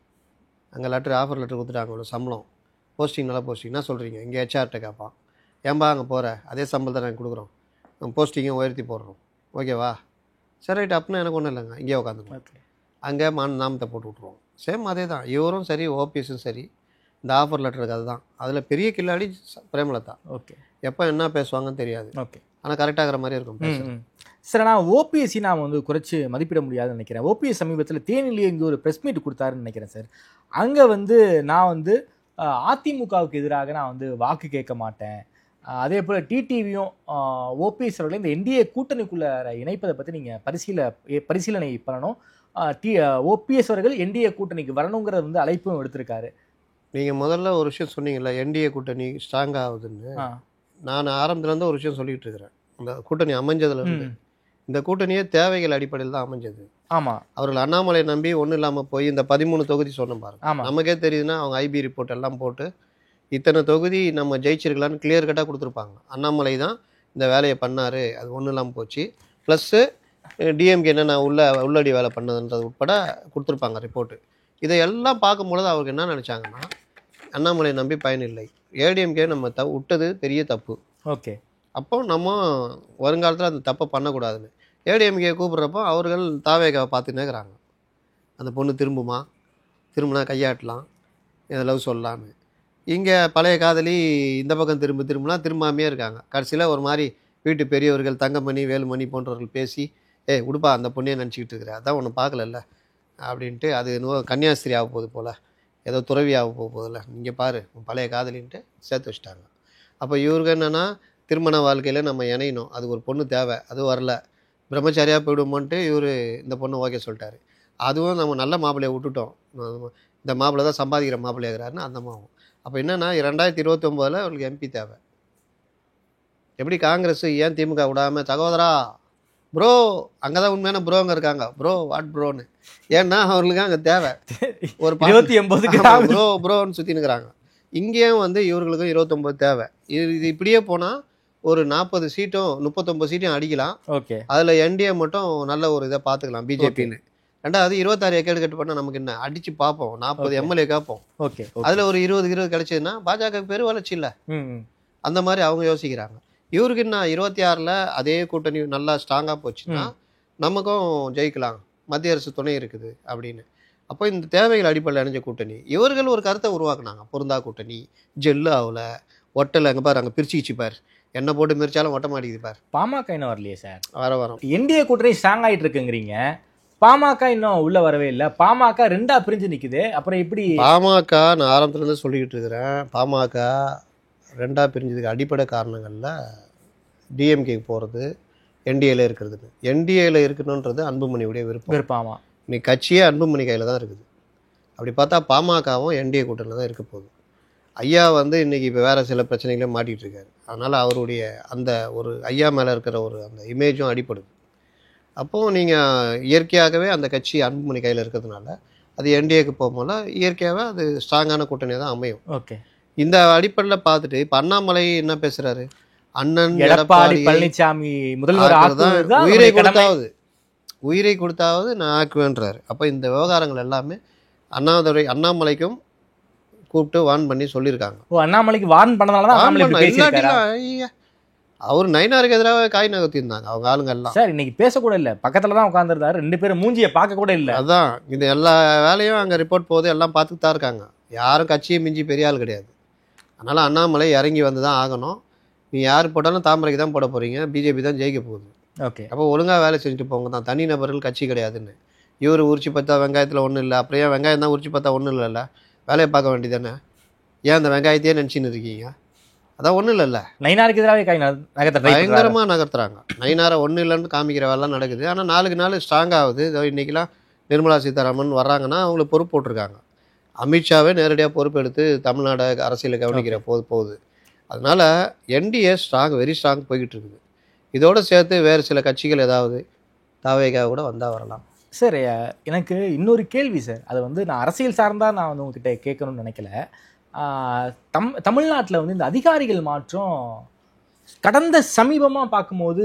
அங்கே லெட்டர் ஆஃபர் லெட்டர் கொடுத்துட்டாங்க, அவ்வளோ சம்பளம் போஸ்டிங் நல்ல போஸ்டிங் என்ன சொல்கிறீங்க, இங்கே ஹெச்ஆர்கிட்ட கேட்பான், ஏன்பா அங்கே போகிற, அதே சம்பளத்தை நாங்கள் கொடுக்குறோம், போஸ்டிங்கை உயர்த்தி போடுறோம், ஓகேவா, சரி ரைட், அப்படின்னா எனக்கு ஒன்றும் இல்லைங்க, இங்கே உட்காந்துக்கோங்க, அங்கே நாமத்தை போட்டு விட்ருவோம். சேம் அதே தான், இவரும் சரி ஓபிஎஸும் சரி, இந்த ஆஃபர் லெட்டருக்கு அதுதான். அதில் பெரிய கில்லாடி பிரேமலதா. ஓகே, எப்போ என்ன பேசுவாங்கன்னு தெரியாது. ஓகே, ஆனால் கரெக்டாகிற மாதிரி இருக்கும். சார், நான் ஓபிஎஸ்சி நான் வந்து குறைச்சி மதிப்பிட முடியாதுன்னு நினைக்கிறேன். ஓபிஎஸ் சமீபத்தில் தேனிலேயே இங்கே ஒரு ப்ரெஸ் மீட் கொடுத்தாருன்னு நினைக்கிறேன் சார். அங்கே வந்து நான் வந்து அதிமுகவுக்கு எதிராக நான் வந்து வாக்கு கேட்க மாட்டேன், அதே போல் டிடிவியும் ஓபிஎஸ் அவர்களை இந்த என்டிஏ கூட்டணிக்குள்ளே இணைப்பதை பற்றி நீங்கள் பரிசீலனை பண்ணணும், ஓபிஎஸ் அவர்கள் என்டிஏ கூட்டணிக்கு வரணுங்கிறது வந்து அழைப்பும் எடுத்திருக்காரு. நீங்கள் முதல்ல ஒரு விஷயம் சொன்னீங்கல்ல, என்டிஏ கூட்டணி ஸ்ட்ராங் ஆகுதுன்னு. நான் ஆரம்பத்துலேருந்து ஒரு விஷயம் சொல்லிகிட்டு இருக்கிறேன். இந்த கூட்டணி அமைஞ்சதுலேருந்து இந்த கூட்டணியே தேவைகள் அடிப்படையில் தான் அமைஞ்சது. ஆமாம், அவர்கள் அண்ணாமலை நம்பி ஒன்றும் இல்லாமல் போய் இந்த 13 தொகுதி சொன்ன பாருங்க. ஆமாம், நமக்கே தெரியுதுன்னா அவங்க ஐபி ரிப்போர்ட் எல்லாம் போட்டு இத்தனை தொகுதி நம்ம ஜெயிச்சிருக்கலான்னு கிளியர் கட்டாக கொடுத்துருப்பாங்க. அண்ணாமலை தான் இந்த வேலையை பண்ணார், அது ஒன்றும் இல்லாமல் போச்சு, ப்ளஸ்ஸு டிஎம்கே என்னென்ன உள்ளடி வேலை பண்ணதுன்றது உட்பட கொடுத்துருப்பாங்க ரிப்போர்ட்டு. இதையெல்லாம் பார்க்கும்பொழுது அவருக்கு என்ன நினச்சாங்கன்னா, அண்ணாமலை நம்பி பயனில்லை, ஏடிஎம்கே நம்ம விட்டது பெரிய தப்பு. ஓகே, அப்போ நம்ம வருங்காலத்தில் அந்த தப்பை பண்ணக்கூடாதுன்னு ஏடிஎம்கே கூப்பிட்றப்போ அவர்கள் தாவேகாவை பார்த்துன்னே இருக்கிறாங்க. அந்த பொண்ணு திரும்பினா கையாட்டலாம், இதை லவ் சொல்லலான்னு. இங்கே பழைய காதலி இந்த பக்கம் திரும்பினா திரும்பாமையே இருக்காங்க. கடைசியில் ஒரு மாதிரி வீட்டு பெரியவர்கள் தங்கமணி வேலுமணி போன்றவர்கள் பேசி, உடுப்பா அந்த பொண்ணையே நினச்சிக்கிட்டு இருக்கிற, அதான் ஒன்று பார்க்கலல்ல அப்படின்ட்டு, அது இன்னும் கன்னியாஸ்திரி ஆக போகுது போல், ஏதோ துறவி ஆக போகுதில்ல, இங்கே பாரு பழைய காதலின்ட்டு சேர்த்து வச்சிட்டாங்க. அப்போ இவருக்கு என்னென்னா, திருமண வாழ்க்கையில் நம்ம இணையணும், அது ஒரு பொண்ணு தேவை, அது வரல, பிரம்மச்சாரியாக போயிடுமோன்ட்டு இவர் இந்த பொண்ணு ஓகே சொல்லிட்டாரு. அதுவும் நம்ம நல்ல மாப்பிள்ளையை விட்டுட்டோம், இந்த மாப்பிள்ளை தான் சம்பாதிக்கிற மாப்பிள்ளையாகிறாருன்னு அந்த மாவும். அப்போ என்னென்னா 2029 அவங்களுக்கு எம்பி தேவை. எப்படி காங்கிரஸ் ஏன் திமுக விடாமல், சகோதரா ப்ரோ, அங்கே தான் உண்மையான ப்ரோங்க இருக்காங்க, ப்ரோ வாட் ப்ரோன்னு, ஏன்னா அவர்களுக்கு அங்கே தேவை ஒரு 180 ப்ரோன்னு சுற்றின்னு இருக்கிறாங்க. இங்கேயும் வந்து இவர்களுக்கும் 29 தேவை. இது இப்படியே போனால் ஒரு 40 சீட்டும் 39 சீட்டும் அடிக்கலாம். ஓகே, அதில் என்டிஏ மட்டும் நல்ல ஒரு இதை பார்த்துக்கலாம் பிஜேபின்னு. ரெண்டாவது 26 ஏக்கர் கட்டு பண்ணால் நமக்கு என்ன, அடித்து பார்ப்போம், 40 எம்எல்ஏ கேட்போம். ஓகே, அதில் ஒரு 20 கிடைச்சதுன்னா பாஜக பெரு வளர்ச்சி இல்லை. அந்த மாதிரி அவங்க யோசிக்கிறாங்க. இவருக்கு என்ன 26 அதே கூட்டணி நல்லா ஸ்ட்ராங்காக போச்சுன்னா நமக்கும் ஜெயிக்கலாம், மத்திய அரசு துணை இருக்குது அப்படின்னு. அப்போ இந்த தேவைகள் அடிப்படையில் அணிஞ்ச கூட்டணி, இவர்கள் ஒரு கருத்தை உருவாக்குனாங்க, பொருந்தா கூட்டணி, ஜெல்லு ஆகல, ஒட்டலை, அங்கே பாரு, அங்கே பிரிச்சுக்கிச்சு பாரு, என்ன போட்டு மிரிச்சாலும் ஒட்ட மாட்டேங்குது பாரு. பாமக இன்னும் வரலையே சார்? வரோம். என்டிஏ கூட்டணி ஸ்ட்ராங் ஆகிட்டு இருக்குங்கிறீங்க, பாமக இன்னும் உள்ள வரவே இல்லை, பாமக 2ஆ பிரிஞ்சு நிற்குது, அப்புறம் எப்படி? பாமக நான் ஆரம்பத்துலேருந்து சொல்லிக்கிட்டு இருக்கிறேன், பாமக 2ஆ பிரிஞ்சதுக்கு அடிப்படை காரணங்களில் டிஎம்கேக்கு போகிறது, என்டிஏல இருக்கிறது. என்டிஏல இருக்கணுன்றது அன்புமணியுடைய விருப்பம். இன்னைக்கு கட்சியே அன்புமணி கையில் தான் இருக்குது. அப்படி பார்த்தா பாமகவும் என்டிஏ கூட்டணியில் தான் இருக்க போகுது. ஐயா வந்து இன்றைக்கி இப்போ வேறு சில பிரச்சனைகளே மாட்டிகிட்டு இருக்காரு. அதனால் அவருடைய அந்த ஒரு ஐயா மேலே இருக்கிற ஒரு அந்த இமேஜும் அடிப்படுது. அப்போது நீங்கள் இயற்கையாகவே அந்த கட்சி அன்புமணி கையில் இருக்கிறதுனால அது என்டிஏக்கு போகும்போது இயற்கையாகவே அது ஸ்ட்ராங்கான கூட்டணியாக தான் அமையும். ஓகே, இந்த அடிப்படையில் பார்த்துட்டு இப்போ அண்ணாமலை என்ன பேசுகிறாரு, அண்ணன் எடப்பாடி பழனிசாமி முதல்வர் தான் உயிரை கொடுத்தாவது நான் ஆக்குவேன்றாரு. அப்போ இந்த விவகாரங்கள் எல்லாமே அண்ணாமலைக்கும் கூப்பிட்டு வார்ன் பண்ணி சொல்லியிருக்காங்க. அண்ணாமலைக்கு வார்ன் பண்ணதால அவர் நயினாருக்கு எதிராக காய் நகர்த்திருந்தாங்க அவங்க ஆளுங்க எல்லாம். சார் இன்னைக்கு பேசக்கூட இல்லை, பக்கத்துல தான் உட்காந்துருந்தாரு, 2 பேரும் மூஞ்சியை பார்க்க கூட இல்லை. அதான் இது எல்லா வேலையும் அங்கே ரிப்போர்ட் போகுது, எல்லாம் பார்த்துட்டு தான் இருக்காங்க. யாரும் கட்சியை மிஞ்சி பெரிய ஆள் கிடையாது. அதனால அண்ணாமலை இறங்கி வந்து தான் ஆகணும். நீ யார் போட்டாலும் தாமரைக்கு தான் போட போறீங்க, பிஜேபி தான் ஜெயிக்க போகுது. ஓகே, அப்போ ஒழுங்காக வேலை செஞ்சுட்டு போங்க தான், தனி நபர்கள் கட்சி கிடையாதுன்னு. இவர் உரிச்சு பார்த்தா வெங்காயத்தில் ஒன்றும் இல்லை, அப்புறம் ஏன் வெங்காயம் தான் உரிச்சு பார்த்தா ஒன்றும் இல்லைல்ல, வேலையை பார்க்க வேண்டியதானே, ஏன் அந்த வெங்காயத்தையே நினச்சின்னு இருக்கீங்க? அதான் ஒன்றும் இல்லைல்ல. நயினாருக்கு எதிராக பயங்கரமாக நகர்த்துறாங்க. நயினாரை ஒன்றும் இல்லைன்னு காமிக்கிற வேலைலாம் நடக்குது. ஆனால் நாளுக்கு நாள் ஸ்ட்ராங் ஆகுது. இன்றைக்கெலாம் நிர்மலா சீதாராமன் வர்றாங்கன்னா அவங்களுக்கு பொறுப்பு போட்டிருக்காங்க. அமித்ஷாவே நேரடியாக பொறுப்பெடுத்து தமிழ்நாடு அரசியலை கவனிக்கிற போகுது. அதனால் என்டிஏ ஸ்ட்ராங், வெரி ஸ்ட்ராங் போய்கிட்டு இருக்குது. இதோடு சேர்த்து வேறு சில கட்சிகள் ஏதாவது தாவேகா கூட வந்தால் வரலாம். சார் எனக்கு இன்னொரு கேள்வி சார், அது வந்து நான் அரசியல் சார்ந்தா நான் வந்து உங்ககிட்ட கேட்கணும்னு நினைக்கல. தமிழ்நாட்டில் வந்து இந்த அதிகாரிகள் மாற்றம் கடந்த சமீபமாக பார்க்கும்போது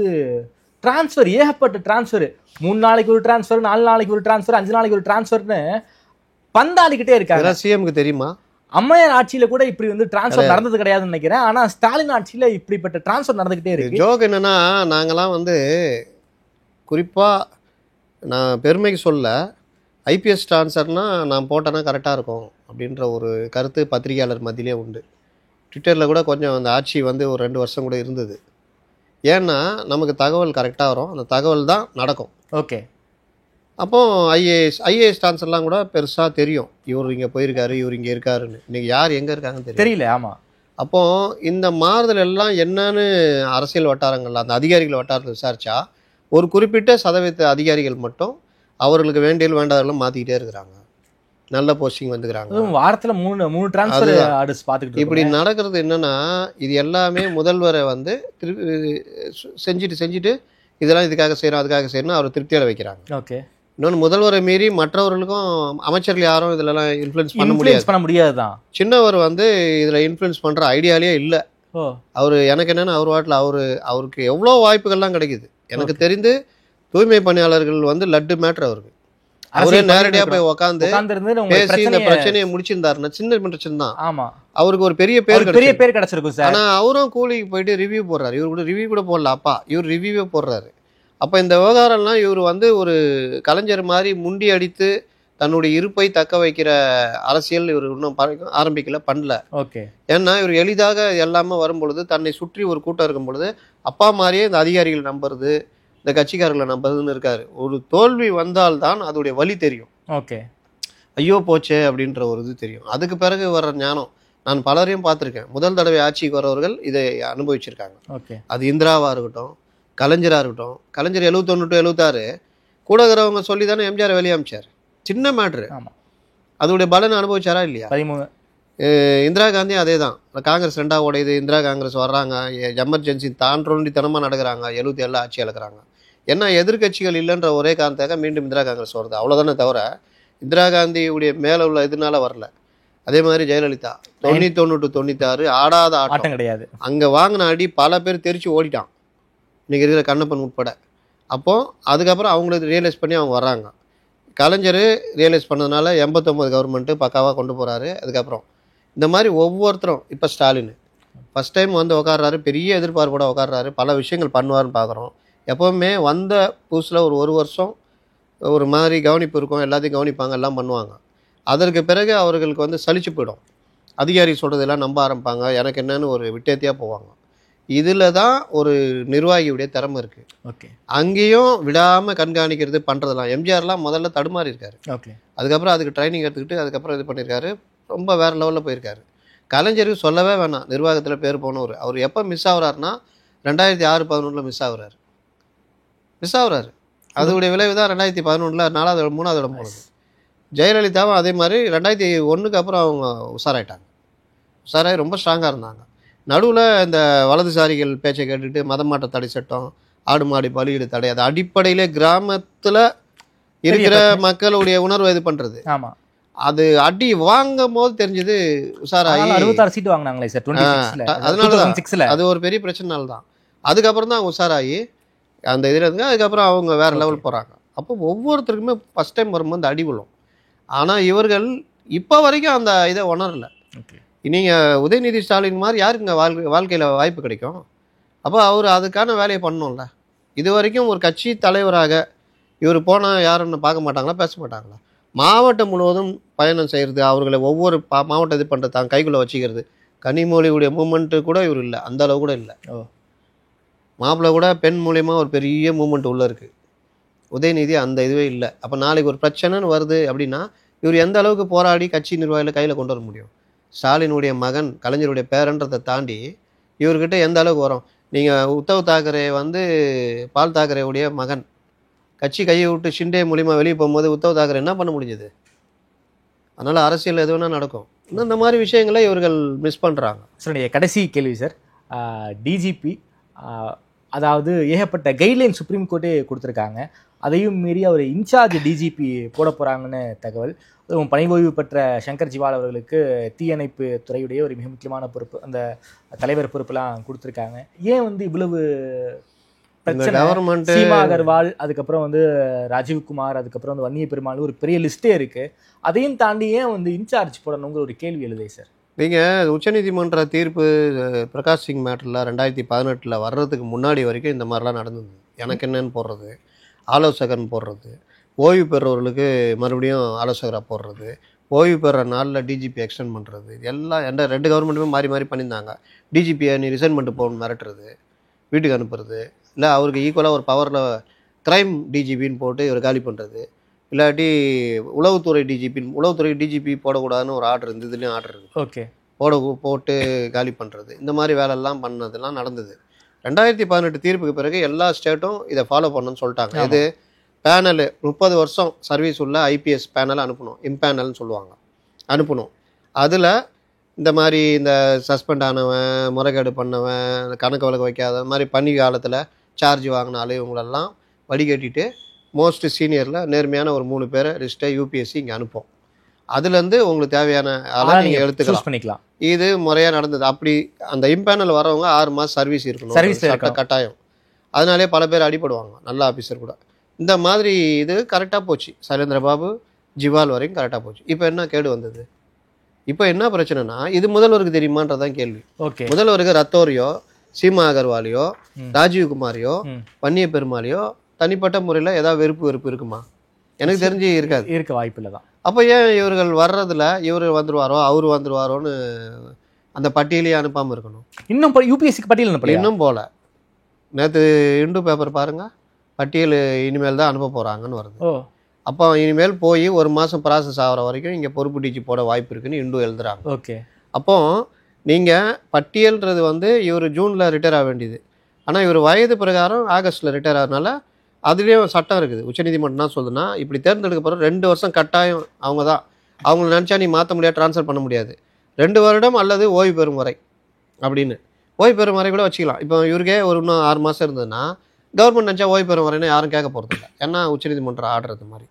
டிரான்ஸ்ஃபர், ஏகப்பட்ட டிரான்ஸ்ஃபர், 3 நாளைக்கு ஒரு டிரான்ஸ்ஃபர், 4 நாளைக்கு ஒரு டிரான்ஸ்ஃபர், 5 நாளைக்கு ஒரு டிரான்ஸ்ஃபர்னு பந்தாடிக்கிட்டே இருக்காங்க. சிஎம்க்கு தெரியுமா? அம்மையார் ஆட்சியில கூட இப்படி வந்து டிரான்ஸ்ஃபர் நடந்தது கிடையாதுன்னு நினைக்கிறேன். ஆனா ஸ்டாலின் ஆட்சியில இப்படிப்பட்ட டிரான்ஸ்ஃபர் நடந்துகிட்டே இருக்கு. ஜோக் என்னன்னா, நாங்கெல்லாம் வந்து குறிப்பா நான் பெருமைக்கு சொல்ல, ஐபிஎஸ் ட்ரான்ஸ்ஃபர்னா நான் போட்டேன்னா கரெக்டாக இருக்கும் அப்படின்ற ஒரு கருத்து பத்திரிகையாளர் மத்தியிலே உண்டு. ட்விட்டரில் கூட கொஞ்சம் அந்த ஆட்சி வந்து ஒரு 2 வருஷம் கூட இருந்தது. ஏன்னா நமக்கு தகவல் கரெக்டாக வரும், அந்த தகவல் தான் நடக்கும். ஓகே. அப்போ ஐஏஎஸ் ட்ரான்ஸ்ஃபர்லாம் கூட பெருசாக தெரியும், இவர் இங்கே போயிருக்காரு, இவர் இங்கே இருக்காருன்னு. இன்றைக்கி யார் எங்கே இருக்காங்கன்னு தெரியல. ஆமாம். அப்போது இந்த மாறுதல் எல்லாம் என்னன்னு அரசியல் வட்டாரங்கள் அந்த அதிகாரிகள் வட்டாரத்தில் விசாரித்தா, ஒரு குறிப்பிட்ட சதவீத அதிகாரிகள் மட்டும் அவர்களுக்கு வேண்டாதெல்லாம் மாற்றிக்கிட்டே இருக்கிறாங்க, நல்ல போஸ்டிங் வந்துக்கிறாங்க. வாரத்தில் 3 டிரான்ஸ்ஃபர் ஆர்டர்ஸ் பார்த்துக்கிட்டு இப்படி நடக்கிறது. என்னன்னா இது எல்லாமே முதல்வரை வந்து செஞ்சுட்டு இதெல்லாம் இதுக்காக செய்யணும் அதுக்காக செய்யணும் அவர் திருப்தியோட வைக்கிறாங்க. ஓகே. இன்னொன்று, முதல்வரை மீறி மற்றவர்களுக்கும் அமைச்சர்கள் யாரும் இதெல்லாம் இன்ஃப்ளூயன்ஸ் பண்ண முடியாது தான். சின்னவர் வந்து இதில் இன்ஃப்ளூயன்ஸ் பண்ணுற ஐடியாலே இல்லை. அவர் எனக்கு என்னென்னா அவர் வாட்டில் அவருக்கு எவ்வளோ வாய்ப்புகள்லாம் கிடைக்குது. எனக்கு தெரிந்து தூய்மை பணியாளர்கள் வந்து லட்டு மேட்ரு அவருக்கு. அவரே நேரடியாக போய் உட்காந்து பேசி இந்த பிரச்சனையை முடிச்சிருந்தாருன்னா, சின்ன பிரச்சனை தான். ஆமா, அவருக்கு ஒரு பெரிய பேர் கிடைச்சிருக்கும் சார். ஆனா அவரும் கூலிக்கு போயிட்டு ரிவ்யூ போடுறாரு. இவர் கூட ரிவ்யூ கூட போடல, அப்பா இவர் ரிவ்யூவே போடுறாரு. அப்ப இந்த விவகாரம்லாம் இவர் வந்து ஒரு கலைஞர் மாதிரி முண்டி அடித்து தன்னுடைய இருப்பை தக்க வைக்கிற அரசியல் இவர் இன்னும் பண்ணல. ஓகே. ஏன்னா இவர் எளிதாக எல்லாமே வரும்பொழுது, தன்னை சுற்றி ஒரு கூட்டம் இருக்கும் பொழுது அப்பா மாதிரியே இந்த அதிகாரிகள் நம்புறது, இந்த கட்சிக்காரர்களை நம்புறதுன்னு இருக்காரு. ஒரு தோல்வி வந்தால்தான் அதோடைய வலி தெரியும். ஓகே. ஐயோ போச்சே அப்படின்ற ஒரு இது தெரியும். அதுக்கு பிறகு வர்ற ஞானம் நான் பலரையும் பார்த்துருக்கேன். முதல் தடவை ஆட்சிக்கு வரவர்கள் இதை அனுபவிச்சிருக்காங்க. ஓகே. அது இந்திராவாக இருக்கட்டும், கலைஞராக இருக்கட்டும். கலைஞர் 71 to 76 கூட இருக்கிறவங்க சொல்லி தானே எம்ஜிஆர் வெளியே அமைச்சார். சின்ன மேட்ரு. அதோடைய பலனை அனுபவிச்சாரா இல்லையா? 13. இந்திரா காந்தி அதே தான். காங்கிரஸ் 2ஆக உடையுது, இந்திரா காங்கிரஸ் வர்றாங்க, எமர்ஜென்சி தாண்டொண்டித்தனமாக நடக்கிறாங்க, 77 ஆட்சி இழக்கிறாங்க. ஏன்னா எதிர்கட்சிகள் இல்லைன்ற ஒரே காரணத்தாக மீண்டும் இந்திரா காங்கிரஸ் வருது, அவ்வளோதானே தவிர இந்திரா காந்தியுடைய மேலே உள்ள இதனால வரல. அதே மாதிரி ஜெயலலிதா 91 to 96 ஆடாத ஆட்டம் கிடையாது. அங்கே வாங்கின அடி பல பேர் தெரிச்சு ஓடிட்டான், இன்றைக்கி இருக்கிற கண்ணப்பன் உட்பட. அப்போது அதுக்கப்புறம் அவங்களுக்கு ரியலைஸ் பண்ணி அவங்க வர்றாங்க. கலைஞர் ரியலைஸ் பண்ணதுனால 89 கவர்மெண்ட்டு பக்காவாக கொண்டு போகிறாரு. அதுக்கப்புறம் இந்த மாதிரி ஒவ்வொருத்தரும், இப்போ ஸ்டாலின் ஃபஸ்ட் டைம் வந்து உட்காடுறாரு, பெரிய எதிர்பார்ப்போட உட்காடுறாரு, பல விஷயங்கள் பண்ணுவார்னு பார்க்குறோம். எப்போவுமே வந்த புதுசில் ஒரு வருஷம் ஒரு மாதிரி கவனிப்பு இருக்கும், எல்லாத்தையும் கவனிப்பாங்க, எல்லாம் பண்ணுவாங்க. அதற்கு பிறகு அவர்களுக்கு வந்து சலிச்சு போயிடும், அதிகாரி சொல்கிறதெல்லாம் நம்ப ஆரம்பிப்பாங்க, எனக்கு என்னன்னு ஒரு விட்டேத்தியாக போவாங்க. இதில் தான் ஒரு நிர்வாகியுடைய திறமை இருக்குது. ஓகே. அங்கேயும் விடாமல் கண்காணிக்கிறது பண்ணுறதெல்லாம். எம்ஜிஆர்லாம் முதல்ல தடுமாறி இருக்காரு. ஓகே. அதுக்கப்புறம் அதுக்கு ட்ரைனிங் எடுத்துக்கிட்டு அதுக்கப்புறம் இது பண்ணியிருக்காரு, ரொம்ப வேறு லெவலில் போயிருக்காரு. கலைஞருக்கு சொல்லவே வேணாம், நிர்வாகத்தில் பேர் போனவர். அவர் எப்போ மிஸ் ஆகுறாருன்னா 2006-11 மிஸ் ஆகுறாரு. அதோடைய விளைவு தான் 2011 4வது 3வது இடம் போனது. ஜெயலலிதாவும் அதே மாதிரி 2001 அப்புறம் அவங்க உஷாராகி ரொம்ப ஸ்ட்ராங்காக இருந்தாங்க. நடுவில் இந்த வலதுசாரிகள் பேச்சை கேட்டுட்டு மதமாட்ட தடை சட்டம், ஆடு மாடு பலியிடு தடை, அது அடிப்படையிலே கிராமத்தில் இருக்கிற மக்களுடைய உணர்வை இது பண்ணுறது. ஆமாம். அது அடி வாங்கும் போது தெரிஞ்சது உஷாராகி 66 சீட் வாங்கினாங்களே சார் 26ல. அதனால அது ஒரு பெரிய பிரச்சனைனால தான். அதுக்கப்புறம் தான் உஷாராகி அந்த இதில் இருந்துங்க. அதுக்கப்புறம் அவங்க வேறு லெவல் போகிறாங்க. அப்போ ஒவ்வொருத்தருக்குமே ஃபஸ்ட் டைம் வரும்போது அடி விழும். ஆனால் இவர்கள் இப்போ வரைக்கும் அந்த இதை உணரல. நீங்கள் உதயநிதி ஸ்டாலின் மாதிரி யாருக்குங்க வாழ்க்கையில் வாய்ப்பு கிடைக்கும்? அப்போ அவர் அதுக்கான வேலையை பண்ணணும்ல. இது வரைக்கும் ஒரு கட்சி தலைவராக இவர் போனால் யாருன்னு பார்க்க மாட்டாங்களா, பேச மாட்டாங்களா? மாவட்டம் முழுவதும் பயணம் செய்கிறது, அவர்களை ஒவ்வொரு மாவட்டம் இது பண்ணுறது, தான் கைக்குள்ளே வச்சுக்கிறது. கனிமொழியுடைய மூமெண்ட்டு கூட இவர் இல்லை, அந்த அளவு கூட இல்லை. மாப்பிள்ளை கூட பெண் மூலியமா ஒரு பெரிய மூமெண்ட் உள்ளே இருக்குது. உதயநிதி அந்த இதுவே இல்லை. அப்போ நாளைக்கு ஒரு பிரச்சனைன்னு வருது அப்படின்னா இவர் எந்த அளவுக்கு போராடி கட்சி நிர்வாகிகளை கையில் கொண்டு வர முடியும்? ஸ்டாலினுடைய மகன், கலைஞருடைய பேரன்றதை தாண்டி இவர்கிட்ட எந்த அளவுக்கு வரும்? நீங்கள் உத்தவ் தாக்கரே வந்து பால் தாக்கரேவுடைய மகன், கட்சி கையை விட்டு ஷிண்டே மூலிமா வெளியே போகும்போது உத்தவ் தாக்கரே என்ன பண்ண முடிஞ்சது? அதனால் அரசியல் எது வேணால் நடக்கும். இன்னும் இந்த மாதிரி விஷயங்களை இவர்கள் மிஸ் பண்ணுறாங்க. சார் கடைசி கேள்வி சார், டிஜிபி அதாவது ஏகப்பட்ட கைட்லைன் சுப்ரீம் கோர்ட்டே கொடுத்துருக்காங்க, அதையும் மீறி அவர் இன்சார்ஜ் டிஜிபி போட போகிறாங்கன்னு தகவல். அதுவும் பணி ஓய்வு பெற்ற சங்கர் ஜிவால் அவர்களுக்கு தீயணைப்பு துறையுடைய ஒரு மிக முக்கியமான பொறுப்பு, அந்த தலைவர் பொறுப்புலாம் கொடுத்துருக்காங்க. ஏன் வந்து இவ்வளவு பிரச்சனை. கவர்மெண்ட் சீமா அகர்வால், அதுக்கப்புறம் வந்து ராஜீவ்குமார், அதுக்கப்புறம் வந்து வன்னிய பெருமாள், ஒரு பெரிய லிஸ்டே இருக்கு. அதையும் தாண்டி ஏன் வந்து இன்சார்ஜ் போடணுங்கிற ஒரு கேள்வி எழுதே சார். நீங்கள் உச்சநீதிமன்ற தீர்ப்பு பிரகாஷ் சிங் மேட்டரில் 2018 வர்றதுக்கு முன்னாடி வரைக்கும் இந்த மாதிரிலாம் நடந்தது. எனக்கு என்னன்னு போடுறது, ஆலோசகர்னு போடுறது, ஓய்வு பெறவர்களுக்கு மறுபடியும் ஆலோசகராக போடுறது, ஓய்வு பெற நாளில் டிஜிபி எக்ஸ்டெண்ட் பண்ணுறது, எல்லாம் எந்த 2 கவர்மெண்ட்டுமே மாறி மாறி பண்ணியிருந்தாங்க. டிஜிபியை நீ ரிசைன் பண்ணிட்டு போகணும்னு மிரட்டுறது, வீட்டுக்கு அனுப்புறது, இல்லை அவருக்கு ஈக்குவலாக ஒரு பவரில் க்ரைம் டிஜிபின்னு போட்டு இவர் காலி பண்ணுறது, இல்லாட்டி உளவுத்துறை டிஜிபி போடக்கூடாதுன்னு ஒரு ஆர்டர் இந்த இதுலேயும் ஆர்டர் இருக்குது. ஓகே, போட்டு காலி பண்ணுறது, இந்த மாதிரி வேலையெல்லாம் பண்ணதெல்லாம் நடந்தது. 2018 தீர்ப்புக்கு பிறகு எல்லா ஸ்டேட்டும் இதை ஃபாலோ பண்ணணும்னு சொல்லிட்டாங்க. இது பேனலு 30 வருஷம் சர்வீஸ் உள்ள ஐபிஎஸ் பேனல் அனுப்பணும், இம்பேனல்னு சொல்லுவாங்க, அனுப்பணும். அதில் இந்த மாதிரி இந்த சஸ்பெண்ட் ஆனவன், முறைகேடு பண்ணவன், கணக்கு வழக்கு வைக்காத மாதிரி பணி காலத்தில் சார்ஜ் வாங்கினாலே இவங்களெல்லாம் வடிகட்டிட்டு மோஸ்ட் சீனியரில் நேர்மையான ஒரு 3 பேரை லிஸ்ட்டை யூபிஎஸ்சி இங்கே அனுப்போம். அதுலேருந்து உங்களுக்கு தேவையான ஆளாக நீங்கள் எடுத்துக்கலாம், பண்ணிக்கலாம். இது முறையாக நடந்தது. அப்படி அந்த இம்பேனல் வரவங்க 6 மாதம் சர்வீஸ் இருக்கணும், கட்டாயம். அதனாலே பல பேர் அடிபடுவாங்க, நல்ல ஆஃபீஸர் கூட. இந்த மாதிரி இது கரெக்டாக போச்சு. சைலேந்திரபாபு, ஜிவால் வரைக்கும் கரெக்டாக போச்சு. இப்போ என்ன கேடு வந்தது? இப்போ என்ன பிரச்சனைனா, இது முதல்வருக்கு தெரியுமான்றதான் கேள்வி. ஓகே, முதல்வருக்கு ரத்தோரியோ, சீமா அகர்வாலையோ, ராஜீவ்குமாரையோ, வன்னிய பெருமாளையோ தனிப்பட்ட முறையில் ஏதாவது வெறுப்பு இருக்குமா? எனக்கு தெரிஞ்சு இருக்க வாய்ப்பு இல்லை தான். அப்போ ஏன் இவர்கள் வர்றதில் இவர் வந்துடுவாரோ அவர் வந்துடுவாரோன்னு அந்த பட்டியலையே அனுப்பாமல் இருக்கணும்? இன்னும் யூபிஎஸ்சிக்கு பட்டியல் அனுப்பல, இன்னும் போல. நேற்று இந்து பேப்பர் பாருங்கள், பட்டியல் இனிமேல் தான் அனுப்ப போகிறாங்கன்னு வருது. அப்போ இனிமேல் போய் 1 மாதம் ப்ராசஸ் ஆகிற வரைக்கும் இங்கே பொறுப்பு டிஜி போட வாய்ப்பு இருக்குன்னு இந்து எழுதுறாங்க. ஓகே, அப்போ நீங்கள் பட்டியல்ன்றது வந்து இவர் ஜூனில் ரிட்டையர் ஆக வேண்டியது. ஆனால் இவர் வயது பிரகாரம் ஆகஸ்ட்டில் ரிட்டையர் ஆகிறதுனால அதுலேயும் சட்டம் இருக்குது. உச்சநீதிமன்றம் தான் சொல்லுதுன்னா, இப்படி தேர்ந்தெடுக்க போகிற 2 வருஷம் கட்டாயம் அவங்க தான். அவங்கள நினச்சா நீ மாற்ற முடியாது, ட்ரான்ஸ்ஃபர் பண்ண முடியாது. 2 வருடம் அல்லது ஓய்வு பெறும் வரை அப்படின்னு. ஓய்வு பெறும் வரை கூட வச்சுக்கலாம். இப்போ இவருக்கே இன்னும் 6 மாதம் இருந்ததுன்னா கவர்மெண்ட் நினச்சா ஓய்வு பெறும் வரைன்னு யாரும் கேட்க போகிறது இல்லை. ஏன்னா உச்சநீதிமன்றம் ஆடுறது மாதிரி.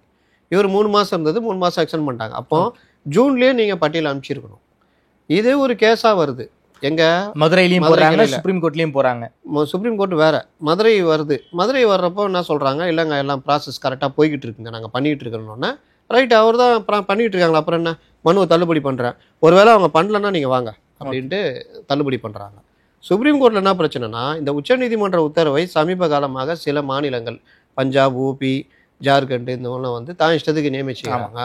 இவர் 3 மாதம் இருந்தது, 3 மாதம் எக்ஸ்டெண்ட் பண்ணிட்டாங்க. அப்போ ஜூன்லேயே நீங்கள் பட்டியல் அனுப்பிச்சிருக்கணும். இது ஒரு கேஸாக வருது. எங்கள் மதுரையிலையும் போகிறாங்க, சுப்ரீம் கோர்ட்லேயும் போகிறாங்க. சுப்ரீம் கோர்ட் வேறு, மதுரை வருது. மதுரை வர்றப்போ என்ன சொல்கிறாங்க, இல்லைங்க எல்லாம் ப்ராசஸ் கரெக்டாக போய்கிட்டு இருக்குங்க, நாங்கள் பண்ணிகிட்டு இருக்கணுன்னே. ரைட், அவர் தான் பண்ணிகிட்டு இருக்காங்களா, அப்புறம் என்ன மனுவை தள்ளுபடி பண்ணுறேன், ஒருவேளை அவங்க பண்ணலன்னா நீங்கள் வாங்க அப்படின்ட்டு தள்ளுபடி பண்ணுறாங்க. சுப்ரீம் கோர்ட்டில் என்ன பிரச்சனைனா, இந்த உச்சநீதிமன்ற உத்தரவை சமீப காலமாக சில மாநிலங்கள், பஞ்சாப், ஊபி, ஜார்க்கண்ட், இந்த மாதிரிலாம் வந்து தான் இஷ்டத்துக்கு நியமிச்சுக்கிறாங்க,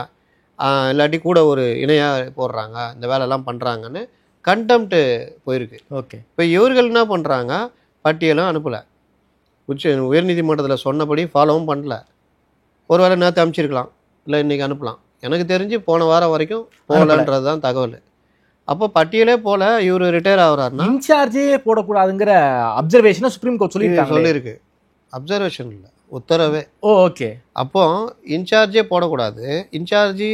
இல்லாட்டி கூட ஒரு இணையாக போடுறாங்க, இந்த வேலையெல்லாம் பண்ணுறாங்கன்னு கண்டெம்ட்டு போயிருக்கு. ஓகே, இப்போ இவர்கள் என்ன பண்ணுறாங்க, பட்டியலும் அனுப்பலை, உயர்நீதிமன்றத்தில் சொன்னபடி ஃபாலோவும் பண்ணல. ஒரு வேளை நேற்று அனுப்பிச்சிருக்கலாம், இல்லை இன்றைக்கி அனுப்பலாம். எனக்கு தெரிஞ்சு போன வாரம் வரைக்கும் போகலன்றது தான் தகவல். அப்போ பட்டியலே போல இவர் ரிட்டையர் ஆகிறாருன்னா இன்சார்ஜே போடக்கூடாதுங்கிற அப்சர்வேஷனை சுப்ரீம் கோர்ட் சொல்லியிருக்கு. அப்சர்வேஷன் இல்லை, உத்தரவே. ஓகே, அப்போ இன்சார்ஜே போடக்கூடாது. இன்சார்ஜி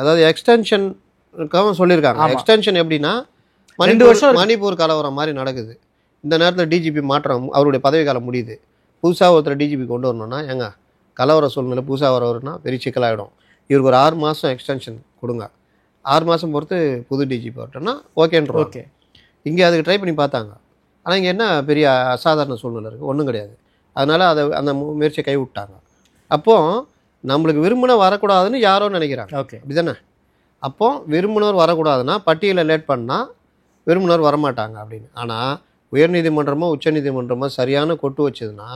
அதாவது எக்ஸ்டென்ஷன் சொல்லியிருக்காங்க. எக்ஸ்டென்ஷன் எப்படின்னா, மணிப்பூர் கலவரம் மாதிரி நடக்குது. இந்த நேரத்தில் டிஜிபி மாற்றம், அவருடைய பதவி காலம் முடியுது, புதுசாக ஒருத்தர் டிஜிபி கொண்டு வரணும்னா ஏங்க கலவர சூழ்நிலை புதுசாக வரவருன்னா பெரிய சிக்கலாகிடும். இவருக்கு ஒரு 6 மாதம் எக்ஸ்டென்ஷன் கொடுங்க, 6 மாதம் பொறுத்து புது டிஜிபி வரட்டோன்னா ஓகேன்ற. ஓகே, இங்கே அதுக்கு ட்ரை பண்ணி பார்த்தாங்க. ஆனால் இங்கே என்ன பெரிய அசாதாரண சூழ்நிலை இருக்குது, ஒன்றும் கிடையாது. அதனால் அந்த முயற்சியை கைவிட்டாங்க. அப்போது நம்மளுக்கு விரும்பின வரக்கூடாதுன்னு யாரோ நினைக்கிறாங்க. ஓகே, அப்படி தானே? அப்போ விரும்பினவர் வரக்கூடாதுன்னா பட்டியலை லேட் பண்ணால் விரும்பினவர் வரமாட்டாங்க அப்படின்னு. ஆனால் உயர்நீதிமன்றமோ உச்சநீதிமன்றமோ சரியான கொட்டு வச்சதுன்னா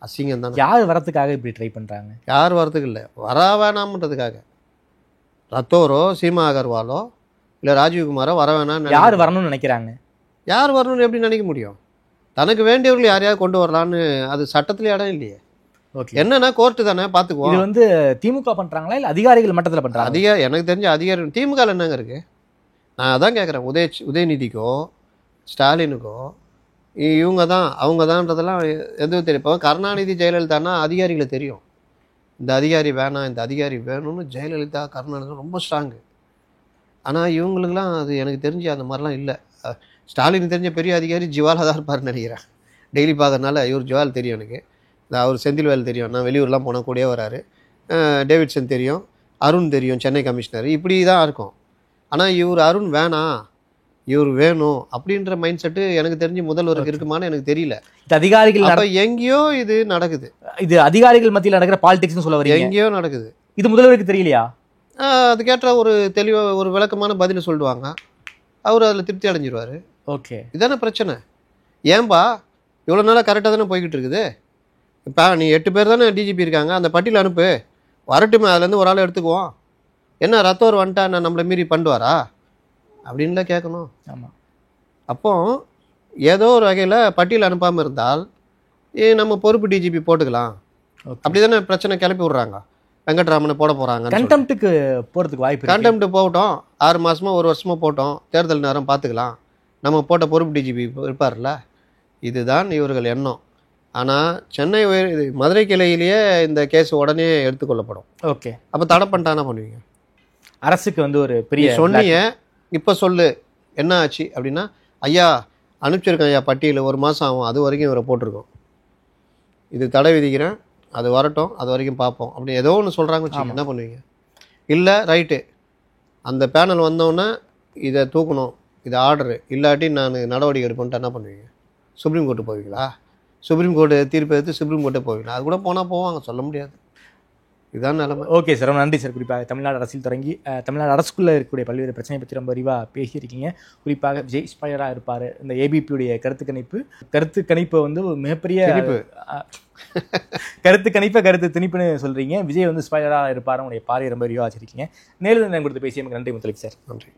அசிங்கம் தானே. யார் வரத்துக்காக இப்படி ட்ரை பண்ணுறாங்க? யார் வரத்துக்கு இல்லை, வர வேணாம்ன்றதுக்காக. ரத்தோரோ, சீமா அகர்வாலோ, இல்லை ராஜீவ்குமாரோ வர வேணாம். யார் வரணும்னு நினைக்கிறாங்க? யார் வரணும்னு எப்படி நினைக்க முடியும்? தனக்கு வேண்டியவர்கள் யாரையாவது கொண்டு வரலான்னு அது சட்டத்தில் இடம் இல்லையே. ஓகே, என்னன்னா கோர்ட்டு தானே பார்த்துக்குவோம். இது வந்து திமுக பண்ணுறாங்களா இல்லை அதிகாரிகள் மட்டத்தில் பண்ணுறாங்க? எனக்கு தெரிஞ்ச அதிகாரிகள். திமுக என்னங்க இருக்குது? நான் அதான் கேட்குறேன். உதயநிதிக்கோ ஸ்டாலினுக்கோ இவங்க தான் அவங்க தான்றதெல்லாம் எதுவும் தெரியும். இப்போ கருணாநிதி ஜெயலலிதான்னா அதிகாரிகளை தெரியும், இந்த அதிகாரி வேணாம் இந்த அதிகாரி வேணும்னு. ஜெயலலிதா கருணாநிதி ரொம்ப ஸ்ட்ராங்கு. ஆனால் இவங்களுக்குலாம் அது எனக்கு தெரிஞ்சு அந்த மாதிரிலாம் இல்லை. ஸ்டாலின் தெரிஞ்ச பெரிய அதிகாரி ஜிவாலாக தான் இருப்பார்னு நினைக்கிறேன். டெய்லி பார்க்கறதுனால இவர் ஜிவால் தெரியும் எனக்கு. அவர் செந்தில்வேல் தெரியும், நான் வெளியூர்லாம் போனால் கூடயே வராரு. டேவிட்சன் தெரியும், அருண் தெரியும், சென்னை கமிஷனர், இப்படி தான் இருக்கும். ஆனால் இவர் அருண் வேணாம் இவர் வேணும் அப்படின்ற மைண்ட் செட்டு எனக்கு தெரிஞ்சு முதல்வருக்கு இருக்குமான்னு எனக்கு தெரியல. இது அதிகாரிகள் அப்ப எங்கேயோ இது நடக்குது, இது அதிகாரிகள் மத்தியில் நடக்கிற பாலிடிக்ஸ்னு சொல்ல வரீங்க. எங்கேயோ நடக்குது. இது முதல்வருக்கு தெரியலையா? அதுக்கேற்ற ஒரு தெளிவாக ஒரு விளக்கமான பதில் சொல்லிடுவாங்க, அவர் அதில் திருப்தி அடைஞ்சிருவார். ஓகே, இதானே பிரச்சனை. ஏன்பா இவ்வளோ நாளாக கரெக்டாக தானே போய்கிட்டு இருக்குது. இப்போ நீ 8 பேர் தானே டிஜிபி இருக்காங்க, அந்த பட்டியல் அனுப்பு, வரட்டுமே, அதுலேருந்து ஒரு ஆள் எடுத்துக்குவோம். என்ன ரத்தோர் வந்துட்டா நான் நம்மளை மீறி பண்ணுவாரா அப்படின்லாம் கேட்கணும். ஆமாம். அப்போ ஏதோ ஒரு வகையில் பட்டியல் அனுப்பாமல் இருந்தால் நம்ம பொறுப்பு டிஜிபி போட்டுக்கலாம். அப்படி தானே பிரச்சனை கிளப்பி விட்றாங்க. வெங்கட்ராமனை போட போகிறாங்க. கண்டெம்ட்டுக்கு போகிறதுக்கு வாய்ப்பு. கண்டெம்ட்டு போகட்டும், 6 மாதமோ 1 வருஷமோ போட்டோம், தேர்தல் நேரம் பார்த்துக்கலாம், நம்ம போட்ட பொறுப்பு டிஜிபி இருப்பார்ல. இதுதான் இவர்கள் எண்ணம். ஆனால் சென்னை மதுரை கிளையிலேயே இந்த கேஸ் உடனே எடுத்துக்கொள்ளப்படும். ஓகே, அப்போ தடை பண்ணிட்டானா பண்ணுவீங்க? அரசுக்கு வந்து ஒரு பெரிய சொன்னீங்க, இப்போ சொல்லு என்ன ஆச்சு அப்படின்னா, ஐயா அனுப்பிச்சிருக்கேன் ஐயா பட்டியல், 1 மாதம் ஆகும், அது வரைக்கும் இவரை போட்டிருக்கோம், இது தடை விதிக்கிறேன், அது வரட்டும், அது வரைக்கும் பார்ப்போம் அப்படி ஏதோ ஒன்று சொல்கிறாங்க வச்சுக்கோங்க, என்ன பண்ணுவீங்க? இல்லை ரைட்டு, அந்த பேனல் வந்தோடனே இதை தூக்கணும், இது ஆர்டரு, இல்லாட்டி நான் நடவடிக்கை எடுப்பேன்ட்டு என்ன பண்ணுவீங்க? சுப்ரீம் கோர்ட்டு போவீங்களா? சுப்ரீம் கோர்ட்டு தீர்ப்பு எடுத்து சுப்ரீம் கோர்ட்டே போவீங்களா? அது கூட போனால் போவாங்க, சொல்ல முடியாது. இதுதான் நிலைமை. ஓகே சார், ரொம்ப நன்றி சார். குறிப்பாக தமிழ்நாடு அரசியல் தொடங்கி தமிழ்நாடு அரசுக்குள்ளே இருக்கக்கூடிய பல்வேறு பிரச்சனை பற்றி ரொம்ப விரிவாக பேசியிருக்கீங்க. குறிப்பாக விஜய் ஸ்பையராக இருப்பார். இந்த ஏபிபியுடைய கருத்து கணிப்பை வந்து மிகப்பெரிய கருத்து திணிப்புன்னு சொல்கிறீங்க. விஜய் வந்து ஸ்பையராக இருப்பார். உங்களுடைய பார்வை ரொம்ப விரிவாக வச்சிருக்கீங்க. நேரில் கொடுத்து பேசிய நமக்கு நன்றி முத்தலிக் சார். நன்றி.